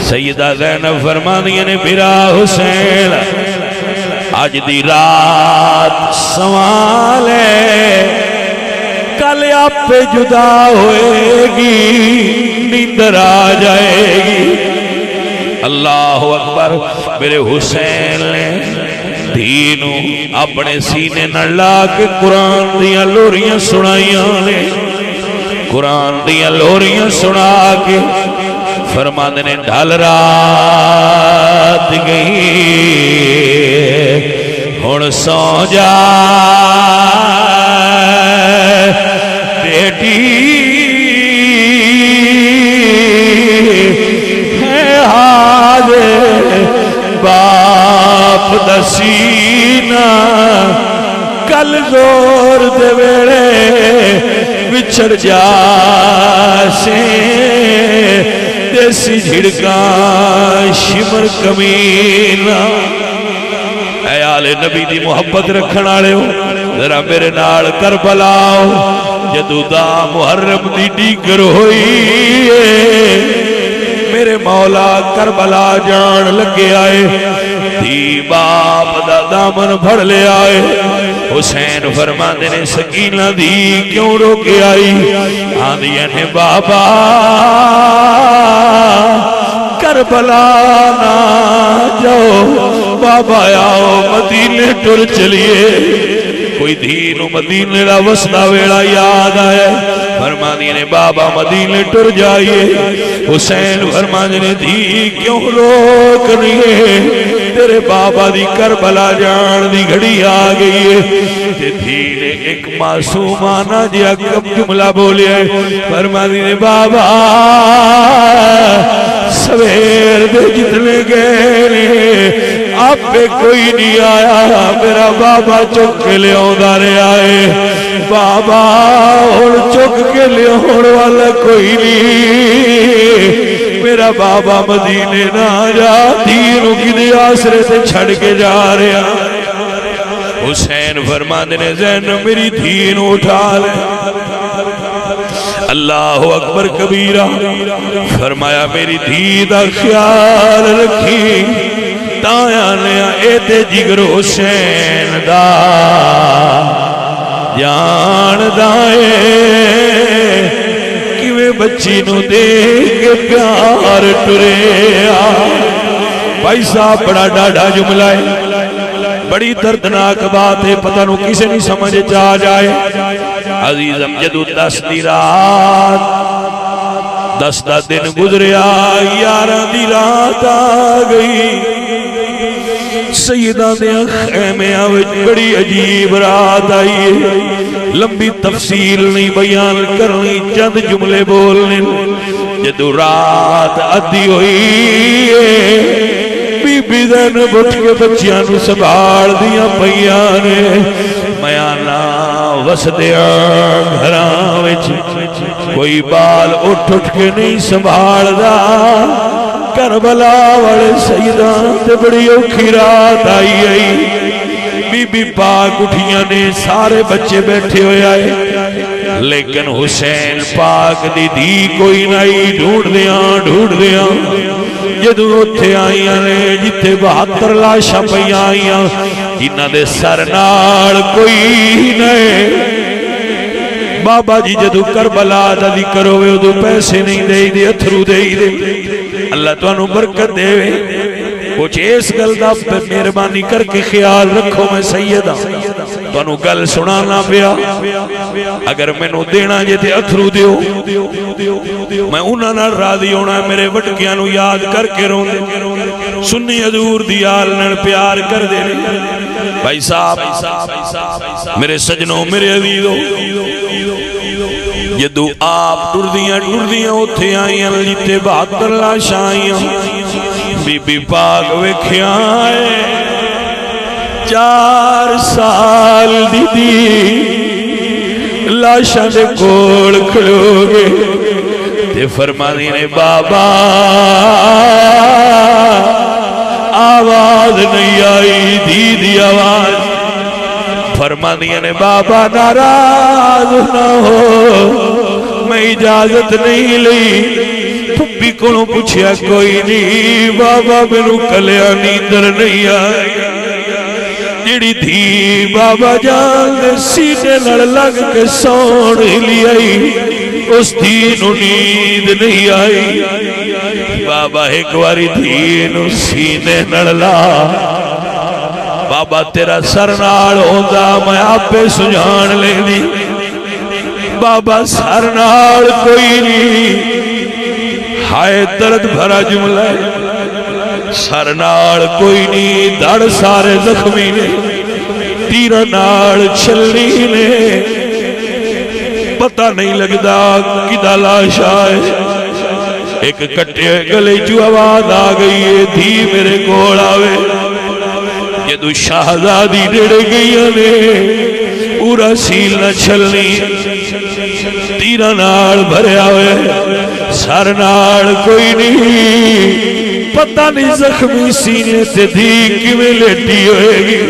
سیدہ زینب فرمانیاں نے بیرا حسین آج دی رات سوالے کل آپ پہ جدا ہوئے گی نیندر آ جائے گی اللہ اکبر میرے حسین نے دینوں اپنے سینے نہ لا کے قرآن دیا لوریاں سنائیاں نے قرآن دیا لوریاں سنا کے فرماندے نے ڈھل رات گئی ہن سو جا بیٹی ہے حاضر باپ دسینا کل زور دے ویڑے بچھڑ جا سے دیسی جھڑکاں شمر کمینہ اے آل نبی دی محبت رکھنا لے ہو ذرا میرے نال کربلا ہو جدو دا محرم دی ڈیگر ہوئی میرے مولا کربلا جان لگے آئے دی باپ دا دامن بھڑ لے آئے حسین فرماندے نے سکینہ دی کیوں روکے آئی آندیا نے بابا کربلا نہ جاؤ بابا آؤ مدینے ٹر چلیے کوئی دین و مدینے را وسطہ ویڑا یاد آئے فرماندے نے بابا مدینے ٹر جائیے حسین فرماندے نے دی کیوں روکنی ہے تیرے بابا دی کربلا جان دی گھڑی آگئی ہے دین ایک معصومانہ جیا کب جملہ بولے فرماندے نے بابا سویر دے جتنے گئے آپ پہ کوئی نہیں آیا میرا بابا چک کے لے دارے آئے بابا اور چک کے لے والا کوئی نہیں میرا بابا مدینے نہ جا دینوں کی دی آسرے سے چھڑ کے جا رہا حسین فرماندے نے زینب میری دین اٹھا لے اللہ اکبر کبیرہ فرمایا میری دید خیال رکھی تایا نیا ایتے جگر حسین دا جان دائے کیویں بچی نو دیکھ کے پیار ٹریا بھائی صاحب بڑا ڈاڑا جملہ ہے بڑی دردناک بات ہے پتہ نو کسے نہیں سمجھ جا جائے عزیزم جدو 10 دی رات 10 دا دن گزریا 11 دی رات آ گئی سیدہ دیا خیمے آوے بڑی عجیب رات آئی ہے لمبی تفصیل نہیں بیان کرنی چند جملے بولنے جدو رات آدھی ہوئی ہے بی بی زینب اٹھ کے بچیاں نو سنبھال دیا پیانے میانا وسدیا گھراں وچ کوئی بال اٹھ کے نہیں سنبھال دا کربلا والے سیدان تے بڑی اوکھی رات آئی بی بی پاک اٹھیاں نے سارے بچے بیٹھے ہوئے آئے لیکن حسین پاک دی دی کوئی نہیں ڈھونڈ دیاں جدو اتھے آئیاں نے جتے 72 لاشاں پہ آئیاں جنہ دے سرنال کوئی نہیں بابا جی جدو کربلا دا ذکر ہوئے ادو پیسے نہیں دے اتھرو دے اللہ تو انہوں برکت دے کچھ اس گل دا پہ مہربانی کر کے خیال رکھو میں سیدہ تو انہوں گل سنانا پیا اگر میں نو دینا جیتے اتھرو دیو میں انہاں نہ راضی ہونا ہے میرے وٹکیاں نو یاد کر کے رون دے سنی حضور دی آلنن پیار کر دے بھائی صاحب میرے سجنوں میرے عزیزوں جدو آپ ٹردیاں اتھے آئیاں لیتے 72 لاشاں آئیاں بی بی پاک ویکھیاں آئے 4 سال دی لاشاں دے کوڑ کھڑو گے تے فرمانی نے بابا آواز نہیں آئی دی آواز فرمانی نے بابا ناراض نہ ہو میں اجازت نہیں لی پھپھی کو پوچھیا کوئی نہیں بابا میرے کلیا نیندر نہیں آئی جڑی تھی بابا جان دے سینے لڑ لگ کے سون لی آئی اس دینو نیند نہیں آئی بابا ایک واری دینو سینے لڑ لا بابا تیرا سرنال ہوندہ میں آپ پہ سجان لے دی بابا سرنال کوئی نہیں ہائے درد بھرا جملہ سرنال کوئی نہیں دھڑ سارے زخمی نے تیرا نال چھلنی نے پتہ نہیں لگدا کدھا لاش آئے ایک کٹے گلے جو آواز آ گئی ہے دھی میرے گوڑ آوے یہ دو شہزادی ڈڑ گئی نے پورا سیل نہ چھلنی تیرا نال بھرے آوے سر نال کوئی نہیں پتہ نہیں زخمی سینے سے دھی کیویں لیٹی ہوئے گی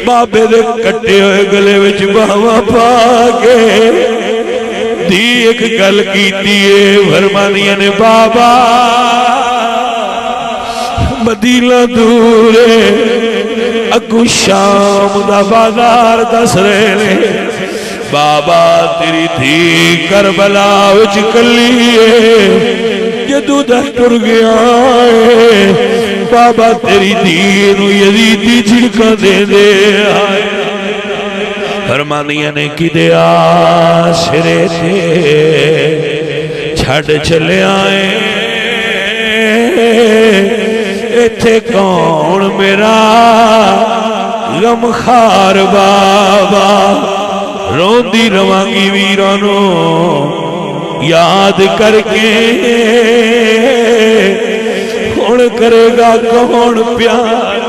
بابے دے کٹے ہوئے گلے وچ باواں پا کے دی ایک گل کیتی ہے فرمانیاں نے بابا مدینہ دور ہے اگو شام دا بازار دس رہے نے بابا تیری تھی کربلا وچ کلی ہے جدو دہ ٹر گیا ہے بابا تیری دین یزیدی جھڑکا دے دے آئے فرمانیاں نے کی دے آشرے تھے چھڑ چلے آئے ایتھے کون میرا غمخار بابا روندی روانگی ویرانو یاد کر کے کون کرے گا کون پیار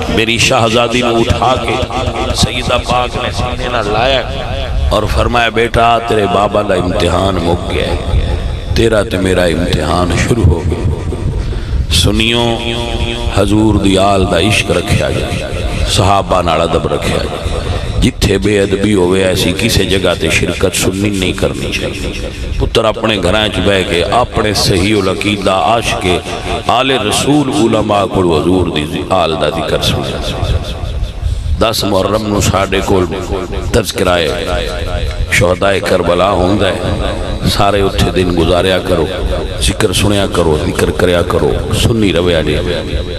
میری شہزادی نے اٹھا کے سیدہ پاک نے سینے نہ لایا اور فرمایا بیٹا تیرے بابا دا امتحان مک گیا ہے تیرا تے میرا امتحان شروع ہو گیا سنیوں حضور دی آل دا عشق رکھیا جائے صحابہ نال ادب رکھیا جائے جتھے بے ادبی ہوئے ایسی کسی جگہ تے شرکت سننی نہیں کرنی چاہیے پتر اپنے گھرائیں چ بہ کے اپنے صحیح العقیدہ عاشق آل رسول علماء کو حضور دی آل دا ذکر سنے 10 محرم نو ساڑے کول تذکرائے شہداء کربلا ہوندہ ہے سارے اتھے دن گزاریا کرو ذکر سنیا کرو ذکر کریا کرو سنی رویا جے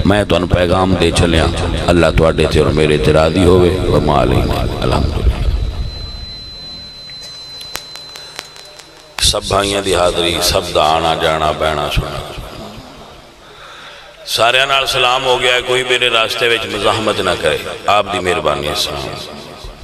میں تو ان پیغام دے چلیا اللہ تو آڈے تھے اور میرے ترادی ہوئے وما علیہ الحمدللہ سب بھائیاں دی حاضری سب دا آنا جانا بہنا سنا سارے نال سلام ہو گیا ہے کوئی میرے راستے وچ مزاحمت نہ کرے آپ دی مہربانی السلام